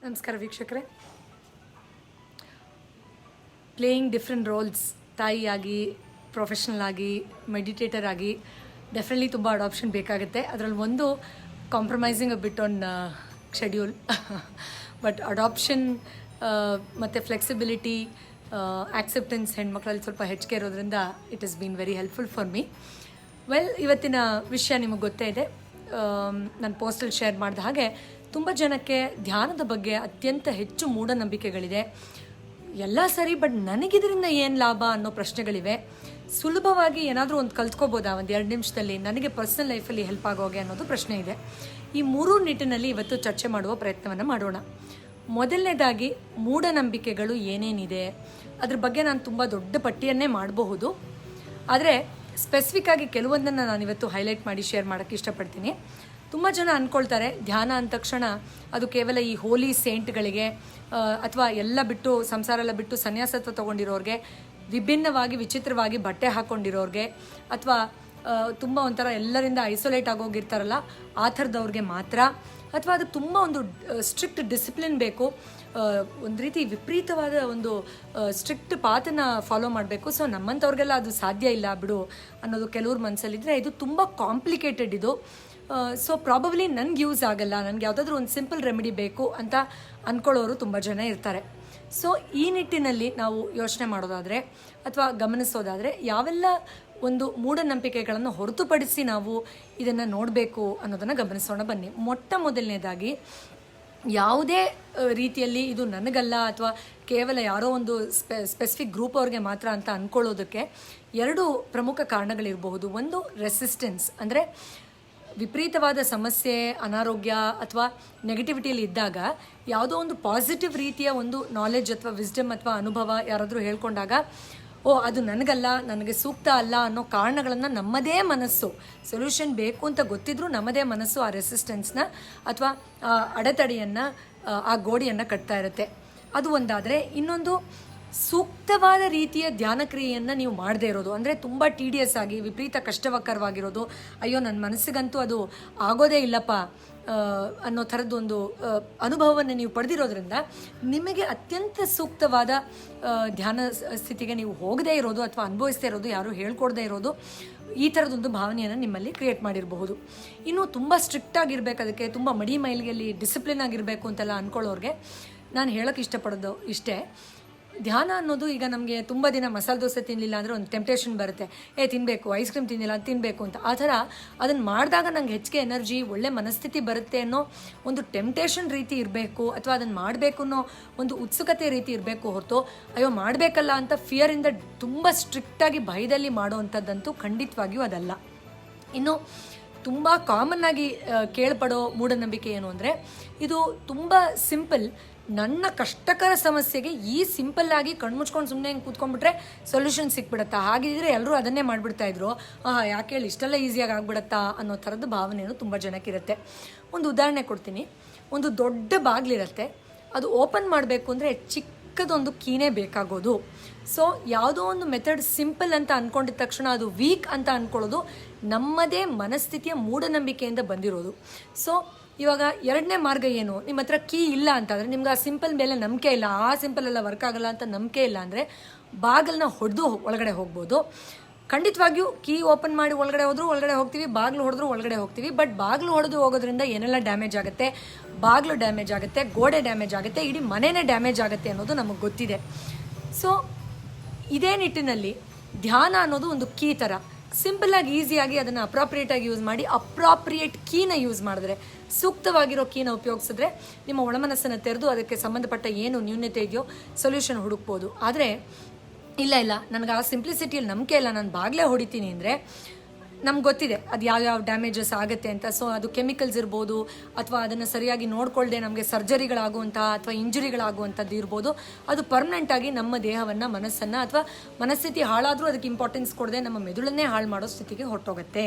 ನಮಸ್ಕಾರ ವೀಕ್ಷಕರೇ. Playing different rolls, ತಾಯಿಯಾಗಿ, ಪ್ರೊಫೆಷ್ನಲ್ ಆಗಿ, ಮೆಡಿಟೇಟರ್ ಆಗಿ ಡೆಫಿನೆಟ್ಲಿ ತುಂಬ ಅಡಾಪ್ಷನ್ ಬೇಕಾಗುತ್ತೆ. ಅದರಲ್ಲಿ ಒಂದು compromising a bit on schedule. But adoption ಮತ್ತು ಫ್ಲೆಕ್ಸಿಬಿಲಿಟಿ, ಆಕ್ಸೆಪ್ಟೆನ್ಸ್ ಹೆಣ್ಮಕ್ಳಲ್ಲಿ ಸ್ವಲ್ಪ ಹೆಚ್ಚಿಗೆ ಇರೋದ್ರಿಂದ it is been very helpful for me. ಇವತ್ತಿನ ವಿಷಯ ನಿಮಗೆ ಗೊತ್ತೇ ಇದೆ. ನಾನು ಪೋಸ್ಟಲ್ಲಿ ಶೇರ್ ಮಾಡಿದ ಹಾಗೆ ತುಂಬ ಜನಕ್ಕೆ ಧ್ಯಾನದ ಬಗ್ಗೆ ಅತ್ಯಂತ ಹೆಚ್ಚು ಮೂಢನಂಬಿಕೆಗಳಿದೆ. ಎಲ್ಲ ಸರಿ, ಬಟ್ ನನಗಿದರಿಂದ ಏನು ಲಾಭ ಅನ್ನೋ ಪ್ರಶ್ನೆಗಳಿವೆ. ಸುಲಭವಾಗಿ ಏನಾದರೂ ಒಂದು ಕಲ್ತ್ಕೋಬೋದಾ ಒಂದು 2 ನಿಮಿಷದಲ್ಲಿ, ನನಗೆ ಪರ್ಸನಲ್ ಲೈಫಲ್ಲಿ ಹೆಲ್ಪ್ ಆಗೋಗೆ ಅನ್ನೋದು ಪ್ರಶ್ನೆ ಇದೆ. ಈ 3 ನಿಟ್ಟಿನಲ್ಲಿ ಇವತ್ತು ಚರ್ಚೆ ಮಾಡುವ ಪ್ರಯತ್ನವನ್ನು ಮಾಡೋಣ. ಮೊದಲನೇದಾಗಿ, ಮೂಢನಂಬಿಕೆಗಳು ಏನೇನಿದೆ ಅದ್ರ ಬಗ್ಗೆ ನಾನು ತುಂಬ ದೊಡ್ಡ ಪಟ್ಟಿಯನ್ನೇ ಮಾಡಬಹುದು. ಆದರೆ ಸ್ಪೆಸಿಫಿಕ್ ಆಗಿ ಕೆಲವೊಂದನ್ನು ನಾನಿವತ್ತು ಹೈಲೈಟ್ ಮಾಡಿ ಶೇರ್ ಮಾಡೋಕ್ಕೆ ಇಷ್ಟಪಡ್ತೀನಿ. ತುಂಬ ಜನ ಅಂದ್ಕೊಳ್ತಾರೆ ಧ್ಯಾನ ಅಂದ ತಕ್ಷಣ ಅದು ಕೇವಲ ಈ ಹೋಲಿ ಸೇಂಟ್ಗಳಿಗೆ ಅಥವಾ ಎಲ್ಲ ಬಿಟ್ಟು ಸಂಸಾರ ಎಲ್ಲ ಬಿಟ್ಟು ಸನ್ಯಾಸತ್ವ ತೊಗೊಂಡಿರೋರಿಗೆ, ವಿಭಿನ್ನವಾಗಿ ವಿಚಿತ್ರವಾಗಿ ಬಟ್ಟೆ ಹಾಕ್ಕೊಂಡಿರೋರಿಗೆ, ಅಥವಾ ತುಂಬ ಒಂಥರ ಎಲ್ಲರಿಂದ ಐಸೋಲೇಟ್ ಆಗೋಗಿರ್ತಾರಲ್ಲ ಆ ಥರದವ್ರಿಗೆ ಮಾತ್ರ, ಅಥವಾ ಅದು ತುಂಬ ಒಂದು ಸ್ಟ್ರಿಕ್ಟ್ ಡಿಸಿಪ್ಲಿನ್ ಬೇಕು, ಒಂದು ರೀತಿ ವಿಪರೀತವಾದ ಒಂದು ಸ್ಟ್ರಿಕ್ಟ್ ಪಾತನ್ನು ಫಾಲೋ ಮಾಡಬೇಕು, ಸೊ ನಮ್ಮಂಥವ್ರಿಗೆಲ್ಲ ಅದು ಸಾಧ್ಯ ಇಲ್ಲ ಬಿಡು ಅನ್ನೋದು ಕೆಲವ್ರ ಮನಸ್ಸಲ್ಲಿದ್ದರೆ ಇದು ತುಂಬ ಕಾಂಪ್ಲಿಕೇಟೆಡ್ ಇದು. ಸೊ ಪ್ರಾಬಬ್ಲಿ ನನಗೆ ಯೂಸ್ ಆಗಲ್ಲ, ನನಗೆ ಯಾವುದಾದ್ರೂ ಒಂದು ಸಿಂಪಲ್ ರೆಮಿಡಿ ಬೇಕು ಅಂತ ಅಂದ್ಕೊಳ್ಳೋರು ತುಂಬ ಜನ ಇರ್ತಾರೆ. ಸೊ ಈ ನಿಟ್ಟಿನಲ್ಲಿ ನಾವು ಯೋಚನೆ ಮಾಡೋದಾದರೆ ಅಥವಾ ಗಮನಿಸೋದಾದರೆ ಯಾವೆಲ್ಲ ಒಂದು ಮೂಢನಂಬಿಕೆಗಳನ್ನು ಹೊರತುಪಡಿಸಿ ನಾವು ಇದನ್ನು ನೋಡಬೇಕು ಅನ್ನೋದನ್ನು ಗಮನಿಸೋಣ ಬನ್ನಿ. ಮೊದಲನೇದಾಗಿ, ಯಾವುದೇ ರೀತಿಯಲ್ಲಿ ಇದು ನನಗಲ್ಲ ಅಥವಾ ಕೇವಲ ಯಾರೋ ಒಂದು ಸ್ಪೆಸಿಫಿಕ್ ಗ್ರೂಪ್ ಅವ್ರಿಗೆ ಮಾತ್ರ ಅಂತ ಅಂದ್ಕೊಳ್ಳೋದಕ್ಕೆ 2 ಪ್ರಮುಖ ಕಾರಣಗಳಿರಬಹುದು. ಒಂದು, ರೆಸಿಸ್ಟೆನ್ಸ್, ಅಂದರೆ ವಿಪರೀತವಾದ ಸಮಸ್ಯೆ, ಅನಾರೋಗ್ಯ ಅಥವಾ ನೆಗೆಟಿವಿಟಿಯಲ್ಲಿ ಇದ್ದಾಗ ಯಾವುದೋ ಒಂದು ಪಾಸಿಟಿವ್ ರೀತಿಯ ಒಂದು ನಾಲೆಡ್ಜ್ ಅಥವಾ ವಿಸ್ಡಮ್ ಅಥವಾ ಅನುಭವ ಯಾರಾದರೂ ಹೇಳ್ಕೊಂಡಾಗ ಅದು ನನಗಲ್ಲ, ನನಗೆ ಸೂಕ್ತ ಅಲ್ಲ ಅನ್ನೋ ಕಾರಣಗಳನ್ನು ನಮ್ಮದೇ ಮನಸ್ಸು, ಸೊಲ್ಯೂಷನ್ ಬೇಕು ಅಂತ ಗೊತ್ತಿದ್ರೂ ನಮ್ಮದೇ ಮನಸ್ಸು ಆ ರೆಸಿಸ್ಟೆನ್ಸ್ನ ಅಥವಾ ಅಡೆತಡೆಯನ್ನು, ಆ ಗೋಡೆಯನ್ನು ಕಟ್ತಾ ಇರುತ್ತೆ. ಅದು ಒಂದಾದರೆ, ಇನ್ನೊಂದು ಸೂಕ್ತವಾದ ರೀತಿಯ ಧ್ಯಾನ ಕ್ರಿಯೆಯನ್ನು ನೀವು ಮಾಡದೇ ಇರೋದು, ಅಂದರೆ ತುಂಬ ಟಿಡಿಯಸ್ ಆಗಿ ವಿಪರೀತ ಕಷ್ಟಕರವಾಗಿರೋದು, ಅಯ್ಯೋ ನನ್ನ ಮನಸ್ಸಿಗಂತೂ ಅದು ಆಗೋದೇ ಇಲ್ಲಪ್ಪ ಅನ್ನೋ ಥರದ್ದೊಂದು ಅನುಭವವನ್ನು ನೀವು ಪಡೆದಿರೋದ್ರಿಂದ ನಿಮಗೆ ಅತ್ಯಂತ ಸೂಕ್ತವಾದ ಧ್ಯಾನ ಸ್ಥಿತಿಗೆ ನೀವು ಹೋಗದೇ ಇರೋದು ಅಥವಾ ಅನುಭವಿಸ್ದೇ ಇರೋದು, ಯಾರೂ ಹೇಳ್ಕೊಡದೇ ಇರೋದು, ಈ ಥರದೊಂದು ಭಾವನೆಯನ್ನು ನಿಮ್ಮಲ್ಲಿ ಕ್ರಿಯೇಟ್ ಮಾಡಿರಬಹುದು. ಇನ್ನು ತುಂಬ ಸ್ಟ್ರಿಕ್ಟ್ ಆಗಿರಬೇಕು, ಅದಕ್ಕೆ ತುಂಬ ಮಡಿ ಮೈಲಿಗೆಯಲ್ಲಿ ಡಿಸಿಪ್ಲಿನ್ ಆಗಿರಬೇಕು ಅಂತೆಲ್ಲ ಅಂದ್ಕೊಳ್ಳೋರಿಗೆ ನಾನು ಹೇಳೋಕ್ಕೆ ಇಷ್ಟಪಡೋದು ಇಷ್ಟೇ. ಧ್ಯಾನ ಅನ್ನೋದು, ಈಗ ನಮಗೆ ತುಂಬ ದಿನ ಮಸಾಲೆ ದೋಸೆ ತಿನ್ನಲಿಲ್ಲ ಅಂದರೆ ಒಂದು ಟೆಂಪ್ಟೇಷನ್ ಬರುತ್ತೆ, ತಿನ್ನಬೇಕು, ಐಸ್ ಕ್ರೀಮ್ ತಿನ್ನಿಲ್ಲ ತಿನ್ನಬೇಕು ಅಂತ. ಆ ಥರ ಅದನ್ನು ಮಾಡಿದಾಗ ನಂಗೆ ಹೆಚ್ಚಿಗೆ ಎನರ್ಜಿ, ಒಳ್ಳೆ ಮನಸ್ಥಿತಿ ಬರುತ್ತೆ ಅನ್ನೋ ಒಂದು ಟೆಂಪ್ಟೇಷನ್ ರೀತಿ ಇರಬೇಕು, ಅಥವಾ ಅದನ್ನು ಮಾಡಬೇಕು ಅನ್ನೋ ಒಂದು ಉತ್ಸುಕತೆ ರೀತಿ ಇರಬೇಕು ಹೊರತು ಅಯ್ಯೋ ಮಾಡಬೇಕಲ್ಲ ಅಂತ ಫಿಯರಿಂದ ತುಂಬ ಸ್ಟ್ರಿಕ್ಟಾಗಿ ಭಯದಲ್ಲಿ ಮಾಡೋ ಅಂಥದ್ದಂತೂ ಖಂಡಿತವಾಗಿಯೂ ಅದಲ್ಲ. ಇನ್ನು ತುಂಬ ಕಾಮನ್ನಾಗಿ ಕೇಳ್ಪಡೋ ಮೂಢನಂಬಿಕೆ ಏನು ಅಂದರೆ, ಇದು ತುಂಬ ಸಿಂಪಲ್, ನನ್ನ ಕಷ್ಟಕರ ಸಮಸ್ಯೆಗೆ ಈ ಸಿಂಪಲ್ಲಾಗಿ ಕಣ್ಮುಚ್ಕೊಂಡು ಸುಮ್ಮನೆ ಹಿಂಗೆ ಕೂತ್ಕೊಂಡ್ಬಿಟ್ರೆ ಸೊಲ್ಯೂಷನ್ ಸಿಕ್ಬಿಡತ್ತಾ, ಹಾಗಿದ್ರೆ ಎಲ್ಲರೂ ಅದನ್ನೇ ಮಾಡಿಬಿಡ್ತಾಯಿದ್ರು, ಯಾಕೆ ಹೇಳಿ ಇಷ್ಟೆಲ್ಲ ಈಸಿಯಾಗಿ ಆಗ್ಬಿಡತ್ತಾ ಅನ್ನೋ ಥರದ ಭಾವನೆಯೂ ತುಂಬ ಜನಕ್ಕಿರುತ್ತೆ. ಒಂದು ಉದಾಹರಣೆ ಕೊಡ್ತೀನಿ. ಒಂದು ದೊಡ್ಡ ಬಾಗಿಲಿರುತ್ತೆ, ಅದು ಓಪನ್ ಮಾಡಬೇಕು ಅಂದರೆ ಚಿಕ್ಕದೊಂದು ಕೀನೇ ಬೇಕಾಗೋದು. ಸೊ ಯಾವುದೋ ಒಂದು ಮೆಥಡ್ ಸಿಂಪಲ್ ಅಂತ ಅಂದ್ಕೊಂಡಿದ್ದ ತಕ್ಷಣ ಅದು ವೀಕ್ ಅಂತ ಅಂದ್ಕೊಳ್ಳೋದು ನಮ್ಮದೇ ಮನಸ್ಥಿತಿಯ ಮೂಢನಂಬಿಕೆಯಿಂದ ಬಂದಿರೋದು. ಸೊ ಇವಾಗ 2ನೇ ಮಾರ್ಗ ಏನು, ನಿಮ್ಮ ಹತ್ರ ಕೀ ಇಲ್ಲ ಅಂತಂದರೆ, ನಿಮ್ಗೆ ಆ ಸಿಂಪಲ್ ಮೇಲೆ ನಂಬಿಕೆ ಇಲ್ಲ, ಆ ಸಿಂಪಲ್ ಎಲ್ಲ ವರ್ಕ್ ಆಗಲ್ಲ ಅಂತ ನಂಬಿಕೆ ಇಲ್ಲ ಅಂದರೆ ಬಾಗಿಲನ್ನ ಹೊಡೆದು ಒಳಗಡೆ ಹೋಗ್ಬೋದು. ಖಂಡಿತವಾಗಿಯೂ ಕೀ ಓಪನ್ ಮಾಡಿ ಒಳಗಡೆ ಹೋಗ್ತೀವಿ, ಬಾಗಿಲು ಹೊಡೆದ್ರು ಒಳಗಡೆ ಹೋಗ್ತೀವಿ. ಬಟ್ ಬಾಗಿಲು ಹೊಡೆದು ಹೋಗೋದ್ರಿಂದ ಏನೆಲ್ಲ ಡ್ಯಾಮೇಜ್ ಆಗುತ್ತೆ, ಬಾಗಿಲು ಡ್ಯಾಮೇಜ್ ಆಗುತ್ತೆ, ಗೋಡೆ ಡ್ಯಾಮೇಜ್ ಆಗುತ್ತೆ, ಇಡೀ ಮನೆಯೇ ಡ್ಯಾಮೇಜ್ ಆಗುತ್ತೆ ಅನ್ನೋದು ನಮಗೆ ಗೊತ್ತಿದೆ. ಸೊ ಇದೇ ನಿಟ್ಟಿನಲ್ಲಿ ಧ್ಯಾನ ಅನ್ನೋದು ಒಂದು ಕೀ ಥರ, ಸಿಂಪಲ್ಲಾಗಿ ಈಸಿಯಾಗಿ ಅದನ್ನು ಅಪ್ರಾಪ್ರಿಯೇಟಾಗಿ ಯೂಸ್ ಮಾಡಿ, ಅಪ್ರಾಪ್ರಿಯೇಟ್ ಕೀನ ಯೂಸ್ ಮಾಡಿದ್ರೆ, ಸೂಕ್ತವಾಗಿರೋ ಕೀನ ಉಪಯೋಗಿಸಿದ್ರೆ ನಿಮ್ಮ ಒಳಮನಸ್ಸನ್ನು ತೆರೆದು ಅದಕ್ಕೆ ಸಂಬಂಧಪಟ್ಟ ಏನು ನ್ಯೂನತೆ ಇದೆಯೋ ಸೊಲ್ಯೂಷನ್ ಹುಡುಕ್ಬೋದು. ಆದರೆ ಇಲ್ಲ ನನಗೆ ಆ ಸಿಂಪ್ಲಿಸಿಟಿಯಲ್ಲಿ ನಂಬಿಕೆ ಇಲ್ಲ, ನಾನು ಬಾಗಿಲೇ ಹೊಡಿತೀನಿ ಅಂದರೆ ನಮ್ಗೆ ಗೊತ್ತಿದೆ ಅದು ಯಾವ್ಯಾವ ಡ್ಯಾಮೇಜಸ್ ಆಗುತ್ತೆ ಅಂತ. ಸೊ ಅದು ಕೆಮಿಕಲ್ಸ್ ಇರ್ಬೋದು, ಅಥವಾ ಅದನ್ನು ಸರಿಯಾಗಿ ನೋಡ್ಕೊಳ್ದೆ ನಮಗೆ ಸರ್ಜರಿಗಳಾಗುವಂಥ ಅಥವಾ ಇಂಜುರಿಗಳಾಗುವಂಥದ್ದು ಇರ್ಬೋದು. ಅದು ಪರ್ಮನೆಂಟಾಗಿ ನಮ್ಮ ದೇಹವನ್ನು, ಮನಸ್ಸನ್ನು, ಅಥವಾ ಮನಸ್ಥಿತಿ ಹಾಳಾದರೂ ಅದಕ್ಕೆ ಇಂಪಾರ್ಟೆನ್ಸ್ ಕೊಡದೆ ನಮ್ಮ ಮೆದುಳನ್ನೇ ಹಾಳು ಮಾಡೋ ಸ್ಥಿತಿಗೆ ಹೊರಟೋಗುತ್ತೆ.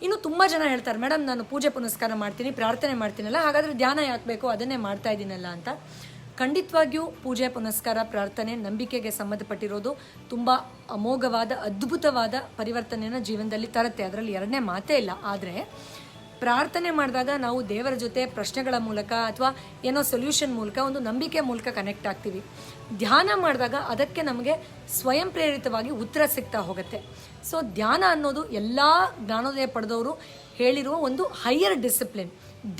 ಇನ್ನು ತುಂಬ ಜನ ಹೇಳ್ತಾರೆ, ಮೇಡಮ್ ನಾನು ಪೂಜೆ ಪುನಸ್ಕಾರ ಮಾಡ್ತೀನಿ, ಪ್ರಾರ್ಥನೆ ಮಾಡ್ತೀನಲ್ಲ, ಹಾಗಾದರೆ ಧ್ಯಾನ ಯಾಕೆ ಬೇಕು, ಅದನ್ನೇ ಮಾಡ್ತಾ ಇದ್ದೀನಲ್ಲ ಅಂತ. ಖಂಡಿತವಾಗಿಯೂ ಪೂಜೆ ಪುನಸ್ಕಾರ, ಪ್ರಾರ್ಥನೆ, ನಂಬಿಕೆಗೆ ಸಂಬಂಧಪಟ್ಟಿರೋದು ತುಂಬ ಅಮೋಘವಾದ, ಅದ್ಭುತವಾದ ಪರಿವರ್ತನೆಯನ್ನು ಜೀವನದಲ್ಲಿ ತರುತ್ತೆ, ಅದರಲ್ಲಿ 2ನೇ ಮಾತೇ ಇಲ್ಲ. ಆದರೆ ಪ್ರಾರ್ಥನೆ ಮಾಡಿದಾಗ ನಾವು ದೇವರ ಜೊತೆ ಪ್ರಶ್ನೆಗಳ ಮೂಲಕ ಅಥವಾ ಏನೋ ಸೊಲ್ಯೂಷನ್ ಮೂಲಕ ಒಂದು ನಂಬಿಕೆ ಮೂಲಕ ಕನೆಕ್ಟ್ ಆಗ್ತೀವಿ. ಧ್ಯಾನ ಮಾಡಿದಾಗ ಅದಕ್ಕೆ ನಮಗೆ ಸ್ವಯಂ ಪ್ರೇರಿತವಾಗಿ ಉತ್ತರ ಸಿಗ್ತಾ ಹೋಗುತ್ತೆ. ಸೊ ಧ್ಯಾನ ಅನ್ನೋದು ಎಲ್ಲ ಜ್ಞಾನೋದಯ ಪಡೆದವರು ಹೇಳಿರುವ ಒಂದು higher discipline,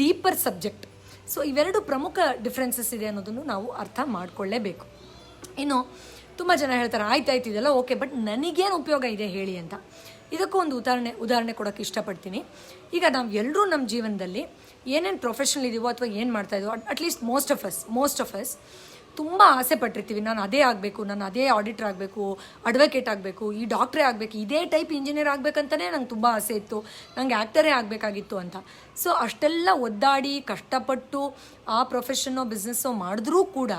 deeper subject. So ಇವೆರಡು ಪ್ರಮುಖ ಡಿಫ್ರೆನ್ಸಸ್ ಇದೆ ಅನ್ನೋದನ್ನು ನಾವು ಅರ್ಥ ಮಾಡಿಕೊಳ್ಳೇಬೇಕು. ಇನ್ನು ತುಂಬ ಜನ ಹೇಳ್ತಾರೆ ಆಯ್ತಾಯ್ತು ಇದೆಲ್ಲ ಓಕೆ, ಬಟ್ ನನಗೇನು ಉಪಯೋಗ ಇದೆ ಹೇಳಿ ಅಂತ. ಇದಕ್ಕೂ ಒಂದು ಉದಾಹರಣೆ ಕೊಡೋಕ್ಕೆ ಇಷ್ಟಪಡ್ತೀನಿ. ಈಗ ನಾವು ಎಲ್ಲರೂ ನಮ್ಮ ಜೀವನದಲ್ಲಿ ಏನೇನು ಪ್ರೊಫೆಷನಲ್ ಇದೀವೋ ಅಥವಾ ಏನು ಮಾಡ್ತಾಯಿದ್ದೀವೋ, ಅಟ್ಲೀಸ್ಟ್ ಮೋಸ್ಟ್ ಆಫ್ ಅಸ್ ತುಂಬ ಆಸೆ ಪಟ್ಟಿರ್ತೀವಿ. ನಾನು ಅದೇ ಆಗಬೇಕು, ನಾನು ಅದೇ ಆಡಿಟರ್ ಆಗಬೇಕು, ಅಡ್ವೊಕೇಟ್ ಆಗಬೇಕು, ಈ ಡಾಕ್ಟ್ರೇ ಆಗಬೇಕು, ಇದೇ ಟೈಪ್ ಇಂಜಿನಿಯರ್ ಆಗಬೇಕಂತಲೇ ನಂಗೆ ತುಂಬ ಆಸೆ ಇತ್ತು, ನನಗೆ ಆ್ಯಕ್ಟರೇ ಆಗಬೇಕಾಗಿತ್ತು ಅಂತ. ಸೊ ಅಷ್ಟೆಲ್ಲ ಒದ್ದಾಡಿ ಕಷ್ಟಪಟ್ಟು ಆ ಪ್ರೊಫೆಷನ್ನೋ ಬಿಸ್ನೆಸ್ಸೋ ಮಾಡಿದ್ರೂ ಕೂಡ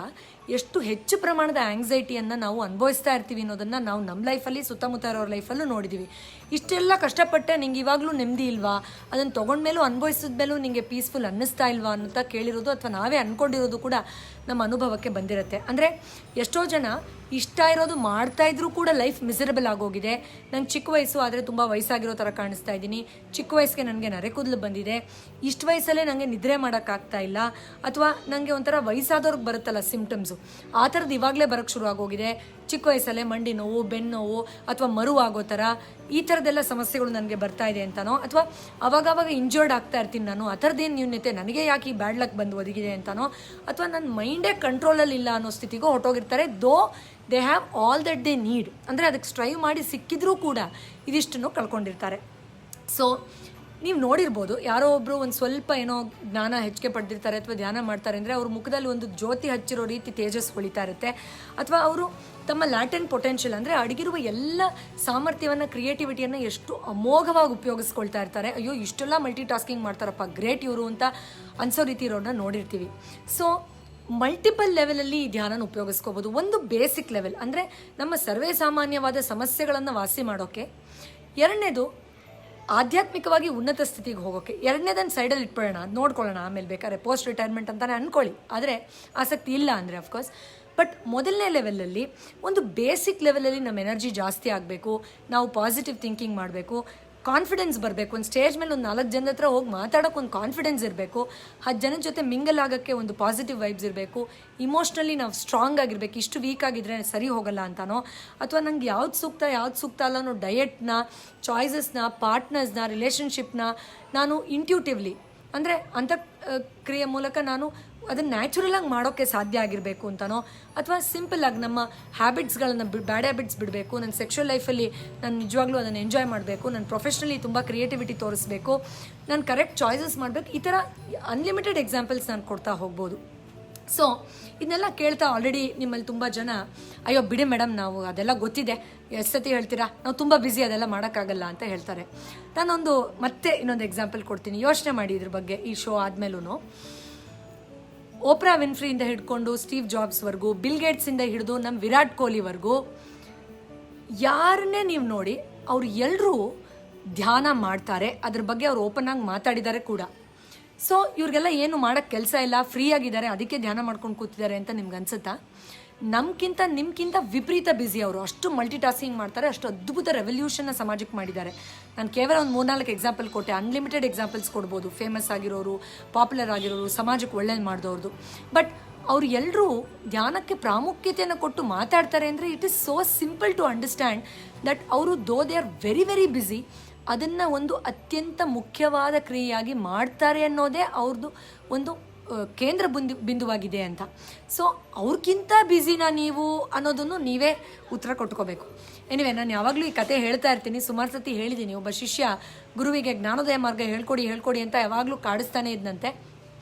ಎಷ್ಟು ಹೆಚ್ಚು ಪ್ರಮಾಣದ ಆ್ಯಂಗ್ಸೈಟಿಯನ್ನು ನಾವು ಅನುಭವಿಸ್ತಾ ಇರ್ತೀವಿ ಅನ್ನೋದನ್ನು ನಾವು ನಮ್ಮ ಲೈಫಲ್ಲಿ, ಸುತ್ತಮುತ್ತ ಇರೋರ ಲೈಫಲ್ಲೂ ನೋಡಿದ್ದೀವಿ. ಇಷ್ಟೆಲ್ಲ ಕಷ್ಟಪಟ್ಟೆ ನಿಂಗೆ ಇವಾಗಲೂ ನೆಮ್ಮದಿ ಇಲ್ವಾ, ಅದನ್ನು ತೊಗೊಂಡ್ಮೇಲೂ ಅನುಭವಿಸಿದ್ಮೇಲೂ ನಿಮಗೆ ಪೀಸ್ಫುಲ್ ಅನ್ನಿಸ್ತಾ ಇಲ್ವಾ ಅನ್ನುತ್ತಾ ಕೇಳಿರೋದು ಅಥವಾ ನಾವೇ ಅಂದ್ಕೊಂಡಿರೋದು ಕೂಡ ನಮ್ಮ ಅನುಭವಕ್ಕೆ ಬಂದಿರುತ್ತೆ. ಅಂದರೆ ಎಷ್ಟೋ ಜನ ಇಷ್ಟ ಇರೋದು ಮಾಡ್ತಾಯಿದ್ರೂ ಕೂಡ ಲೈಫ್ ಮಿಸರಬಲ್ ಆಗೋಗಿದೆ. ನಂಗೆ ಚಿಕ್ಕ ವಯಸ್ಸು ಆದರೆ ತುಂಬ ವಯಸ್ಸಾಗಿರೋ ಥರ ಕಾಣಿಸ್ತಾ ಇದ್ದೀನಿ, ಚಿಕ್ಕ ವಯಸ್ಸಿಗೆ ನನಗೆ ನರೆಕೂದಲು ಬಂದಿದೆ, ಇಷ್ಟು ವಯಸ್ಸಲ್ಲೇ ನನಗೆ ನಿದ್ರೆ ಮಾಡೋಕ್ಕಾಗ್ತಾ ಇಲ್ಲ, ಅಥವಾ ನನಗೆ ಒಂಥರ ವಯಸ್ಸಾದವ್ರಿಗೆ ಬರುತ್ತಲ್ಲ ಸಿಮ್ಟಮ್ಸು, ಆ ಥರದ್ದು ಇವಾಗಲೇ ಬರೋಕ್ಕೆ ಶುರು ಆಗೋಗಿದೆ, ಚಿಕ್ಕ ವಯಸ್ಸಲ್ಲೇ ಮಂಡಿ ನೋವು, ಬೆನ್ನು ನೋವು ಅಥವಾ ಮರು ಆಗೋ ಥರ ಈ ಥರದ್ದೆಲ್ಲ ಸಮಸ್ಯೆಗಳು ನನಗೆ ಬರ್ತಾ ಇದೆ ಅಂತನೋ, ಅಥವಾ ಅವಾಗವಾಗ ಇಂಜರ್ಡ್ ಆಗ್ತಾ ಇರ್ತೀನಿ ನಾನು, ಆ ಥರದ್ದೇನು ನ್ಯೂನ್ಯತೆ ನನಗೆ ಯಾಕೆ ಈ ಬ್ಯಾಡ್ ಲಕ್ ಬಂದು ಒದಗಿದೆ ಅಂತನೋ, ಅಥವಾ ನನ್ನ ಮೈಂಡೇ ಕಂಟ್ರೋಲಲ್ಲಿ ಇಲ್ಲ ಅನ್ನೋ ಸ್ಥಿತಿಗೂ ಹೊರಟೋಗಿರ್ತಾರೆ. Though they have all that they need, ಅಂದರೆ ಅದಕ್ಕೆ ಸ್ಟ್ರೈವ್ ಮಾಡಿ ಸಿಕ್ಕಿದ್ರೂ ಕೂಡ ಇದಿಷ್ಟನ್ನು ಕಳ್ಕೊಂಡಿರ್ತಾರೆ. ಸೊ ನೀವು ನೋಡಿರ್ಬೋದು, ಯಾರೋ ಒಬ್ಬರು ಒಂದು ಸ್ವಲ್ಪ ಏನೋ ಜ್ಞಾನ ಹೆಚ್ಚಿಗೆ ಪಡೆದಿರ್ತಾರೆ ಅಥವಾ ಧ್ಯಾನ ಮಾಡ್ತಾರೆ ಅಂದರೆ ಅವ್ರ ಮುಖದಲ್ಲಿ ಒಂದು ಜ್ಯೋತಿ ಹಚ್ಚಿರೋ ರೀತಿ ತೇಜಸ್ ಹೊಳಿತಾ ಇರುತ್ತೆ, ಅಥವಾ ಅವರು ತಮ್ಮ ಲ್ಯಾಟೆಂಟ್ ಪೊಟೆನ್ಷಿಯಲ್ ಅಂದರೆ ಅಡಗಿರುವ ಎಲ್ಲ ಸಾಮರ್ಥ್ಯವನ್ನು, ಕ್ರಿಯೇಟಿವಿಟಿಯನ್ನು ಎಷ್ಟು ಅಮೋಘವಾಗಿ ಉಪಯೋಗಿಸ್ಕೊಳ್ತಾ ಇರ್ತಾರೆ. ಅಯ್ಯೋ ಇಷ್ಟೆಲ್ಲ ಮಲ್ಟಿ ಟಾಸ್ಕಿಂಗ್ ಮಾಡ್ತಾರಪ್ಪ, ಗ್ರೇಟ್ ಇವರು ಅಂತ ಅನಿಸೋ ರೀತಿ ಇರೋರನ್ನ ನೋಡಿರ್ತೀವಿ. ಸೊ ಮಲ್ಟಿಪಲ್ ಲೆವೆಲಲ್ಲಿ ಈ ಧ್ಯಾನನ ಉಪಯೋಗಿಸ್ಕೋಬೋದು. ಒಂದು ಬೇಸಿಕ್ ಲೆವೆಲ್ ಅಂದರೆ ನಮ್ಮ ಸರ್ವೇ ಸಾಮಾನ್ಯವಾದ ಸಮಸ್ಯೆಗಳನ್ನು ವಾಸಿ ಮಾಡೋಕ್ಕೆ, ಎರಡನೇದು ಆಧ್ಯಾತ್ಮಿಕವಾಗಿ ಉನ್ನತ ಸ್ಥಿತಿಗೆ ಹೋಗೋಕ್ಕೆ, ಎರಡನೇದನ್ನು ಸೈಡಲ್ಲಿ ಇಟ್ಕೊಳ್ಳೋಣ, ಅದು ನೋಡ್ಕೊಳ್ಳೋಣ ಆಮೇಲೆ ಬೇಕಾದ್ರೆ ಪೋಸ್ಟ್ ರಿಟೈರ್ಮೆಂಟ್ ಅಂತಲೇ ಅಂದ್ಕೊಳ್ಳಿ, ಆದರೆ ಆಸಕ್ತಿ ಇಲ್ಲ ಅಂದರೆ ಅಫ್ಕೋರ್ಸ್. ಬಟ್ ಮೊದಲನೇ ಲೆವೆಲಲ್ಲಿ ಒಂದು ಬೇಸಿಕ್ ಲೆವೆಲಲ್ಲಿ ನಮ್ಮ ಎನರ್ಜಿ ಜಾಸ್ತಿ ಆಗಬೇಕು, ನಾವು ಪಾಸಿಟಿವ್ ಥಿಂಕಿಂಗ್ ಮಾಡಬೇಕು, ಕಾನ್ಫಿಡೆನ್ಸ್ ಬರಬೇಕು, ಒಂದು ಸ್ಟೇಜ್ ಮೇಲೆ ಒಂದು 4 ಜನದ ಹತ್ರ ಹೋಗಿ ಮಾತಾಡೋಕ್ಕೆ ಒಂದು ಕಾನ್ಫಿಡೆನ್ಸ್ ಇರಬೇಕು, 10 ಜನದ ಜೊತೆ ಮಿಂಗಲ್ ಆಗೋಕ್ಕೆ ಒಂದು ಪಾಸಿಟಿವ್ ವೈಬ್ಸ್ ಇರಬೇಕು, ಇಮೋಷ್ನಲಿ ನಾವು ಸ್ಟ್ರಾಂಗ್ ಆಗಿರಬೇಕು. ಇಷ್ಟು ವೀಕ್ ಆಗಿದ್ರೆ ಸರಿ ಹೋಗಲ್ಲ ಅಂತನೋ, ಅಥವಾ ನಂಗೆ ಯಾವ್ದು ಸೂಕ್ತ ಅಲ್ಲ ಅನ್ನೋ ಡಯಟ್ನ, ಚಾಯ್ಸಸ್ನ, ಪಾರ್ಟ್ನರ್ಸ್ನ, ರಿಲೇಷನ್ಶಿಪ್ನ ನಾನು ಇಂಟ್ಯೂಟಿವ್ಲಿ ಅಂದರೆ ಅಂಥ ಕ್ರಿಯೆ ಮೂಲಕ ನಾನು ಅದನ್ನು ನ್ಯಾಚುರಲಾಗಿ ಮಾಡೋಕ್ಕೆ ಸಾಧ್ಯ ಆಗಿರಬೇಕು ಅಂತನೋ, ಅಥವಾ ಸಿಂಪಲ್ಲಾಗಿ ನಮ್ಮ ಹ್ಯಾಬಿಟ್ಸ್ಗಳನ್ನು ಬ್ಯಾಡ್ ಹ್ಯಾಬಿಟ್ಸ್ ಬಿಡಬೇಕು, ನನ್ನ ಸೆಕ್ಷುವಲ್ ಲೈಫಲ್ಲಿ ನಾನು ನಿಜವಾಗ್ಲೂ ಅದನ್ನು ಎಂಜಾಯ್ ಮಾಡಬೇಕು, ನಾನು ಪ್ರೊಫೆಷ್ನಲಿ ತುಂಬ ಕ್ರಿಯೇಟಿವಿಟಿ ತೋರಿಸ್ಬೇಕು, ನಾನು ಕರೆಕ್ಟ್ ಚಾಯ್ಸಸ್ ಮಾಡಬೇಕು, ಈ ಥರ ಅನ್ಲಿಮಿಟೆಡ್ ಎಕ್ಸಾಂಪಲ್ಸ್ ನಾನು ಕೊಡ್ತಾ ಹೋಗ್ಬೋದು. ಸೊ ಇದನ್ನೆಲ್ಲ ಕೇಳ್ತಾ ಆಲ್ರೆಡಿ ನಿಮ್ಮಲ್ಲಿ ತುಂಬ ಜನ ಅಯ್ಯೋ ಬಿಡಿ ಮೇಡಮ್, ನಾವು ಅದೆಲ್ಲ ಗೊತ್ತಿದೆ, ಎಷ್ಟು ಸತಿ ಹೇಳ್ತೀರಾ, ನಾವು ತುಂಬ ಬ್ಯುಸಿ, ಅದೆಲ್ಲ ಮಾಡೋಕ್ಕಾಗಲ್ಲ ಅಂತ ಹೇಳ್ತಾರೆ. ನಾನೊಂದು ಮತ್ತೆ ಇನ್ನೊಂದು ಎಕ್ಸಾಂಪಲ್ ಕೊಡ್ತೀನಿ, ಯೋಚನೆ ಮಾಡಿ ಇದ್ರ ಬಗ್ಗೆ. ಈ ಶೋ ಆದಮೇಲೂ ಓಪ್ರಾ ವಿನ್ಫ್ರಿಯಿಂದ ಹಿಡ್ಕೊಂಡು ಸ್ಟೀವ್ ಜಾಬ್ಸ್ವರೆಗೂ, ಬಿಲ್ ಗೇಟ್ಸಿಂದ ಹಿಡಿದು ನಮ್ಮ ವಿರಾಟ್ ಕೊಹ್ಲಿವರೆಗೂ ಯಾರನ್ನೇ ನೀವು ನೋಡಿ, ಅವ್ರು ಎಲ್ಲರೂ ಧ್ಯಾನ ಮಾಡ್ತಾರೆ, ಅದ್ರ ಬಗ್ಗೆ ಅವ್ರು ಓಪನ್ ಆಗಿ ಮಾತಾಡಿದ್ದಾರೆ ಕೂಡ. ಸೊ ಇವ್ರಿಗೆಲ್ಲ ಏನು ಮಾಡೋಕ್ಕೆ ಕೆಲಸ ಇಲ್ಲ, ಫ್ರೀ ಆಗಿದ್ದಾರೆ, ಅದಕ್ಕೆ ಧ್ಯಾನ ಮಾಡ್ಕೊಂಡು ಕೂತಿದ್ದಾರೆ ಅಂತ ನಿಮ್ಗೆ ಅನ್ಸುತ್ತಾ? ನಿಮ್ಗಿಂತ ವಿಪರೀತ ಬ್ಯುಸಿ ಅವರು, ಅಷ್ಟು ಮಲ್ಟಿ ಟಾಸ್ಕಿಂಗ್ ಮಾಡ್ತಾರೆ, ಅಷ್ಟು ಅದ್ಭುತ ರೆವಲ್ಯೂಷನ್ನ ಸಮಾಜಕ್ಕೆ ಮಾಡಿದ್ದಾರೆ. ನಾನು ಕೇವಲ ಒಂದು 3-4 ಎಕ್ಸಾಂಪಲ್ ಕೊಟ್ಟೆ, ಅನ್ಲಿಮಿಟೆಡ್ ಎಕ್ಸಾಂಪಲ್ಸ್ ಕೊಡ್ಬೋದು, ಫೇಮಸ್ ಆಗಿರೋರು, ಪಾಪ್ಯುಲರ್ ಆಗಿರೋರು, ಸಮಾಜಕ್ಕೆ ಒಳ್ಳೇದು ಮಾಡಿದವ್ರದ್ದು. ಬಟ್ ಅವರು ಎಲ್ಲರೂ ಧ್ಯಾನಕ್ಕೆ ಪ್ರಾಮುಖ್ಯತೆಯನ್ನು ಕೊಟ್ಟು ಮಾತಾಡ್ತಾರೆ ಅಂದರೆ it is so simple to understand that ಅವರು they are very very busy, ಅದನ್ನು ಒಂದು ಅತ್ಯಂತ ಮುಖ್ಯವಾದ ಕ್ರಿಯೆಯಾಗಿ ಮಾಡ್ತಾರೆ ಅನ್ನೋದೇ ಅವ್ರದ್ದು ಒಂದು ಕೇಂದ್ರ ಬಿಂದುವಾಗಿದೆ ಅಂತ. ಸೊ ಅವ್ರಿಗಿಂತ ಬ್ಯುಸಿನಾ ನೀವು ಅನ್ನೋದನ್ನು ನೀವೇ ಉತ್ತರ ಕೊಟ್ಕೋಬೇಕು. ಎನಿವೆ, ನಾನು ಯಾವಾಗಲೂ ಈ ಕತೆ ಹೇಳ್ತಾ ಇರ್ತೀನಿ, ಸುಮಾರು ಸತಿ ಹೇಳಿದ್ದೀನಿ. ಒಬ್ಬ ಶಿಷ್ಯ ಗುರುವಿಗೆ ಜ್ಞಾನೋದಯ ಮಾರ್ಗ ಹೇಳ್ಕೊಡಿ ಅಂತ ಯಾವಾಗಲೂ ಕಾಡಿಸ್ತಾನೆ ಇದ್ದಂತೆ.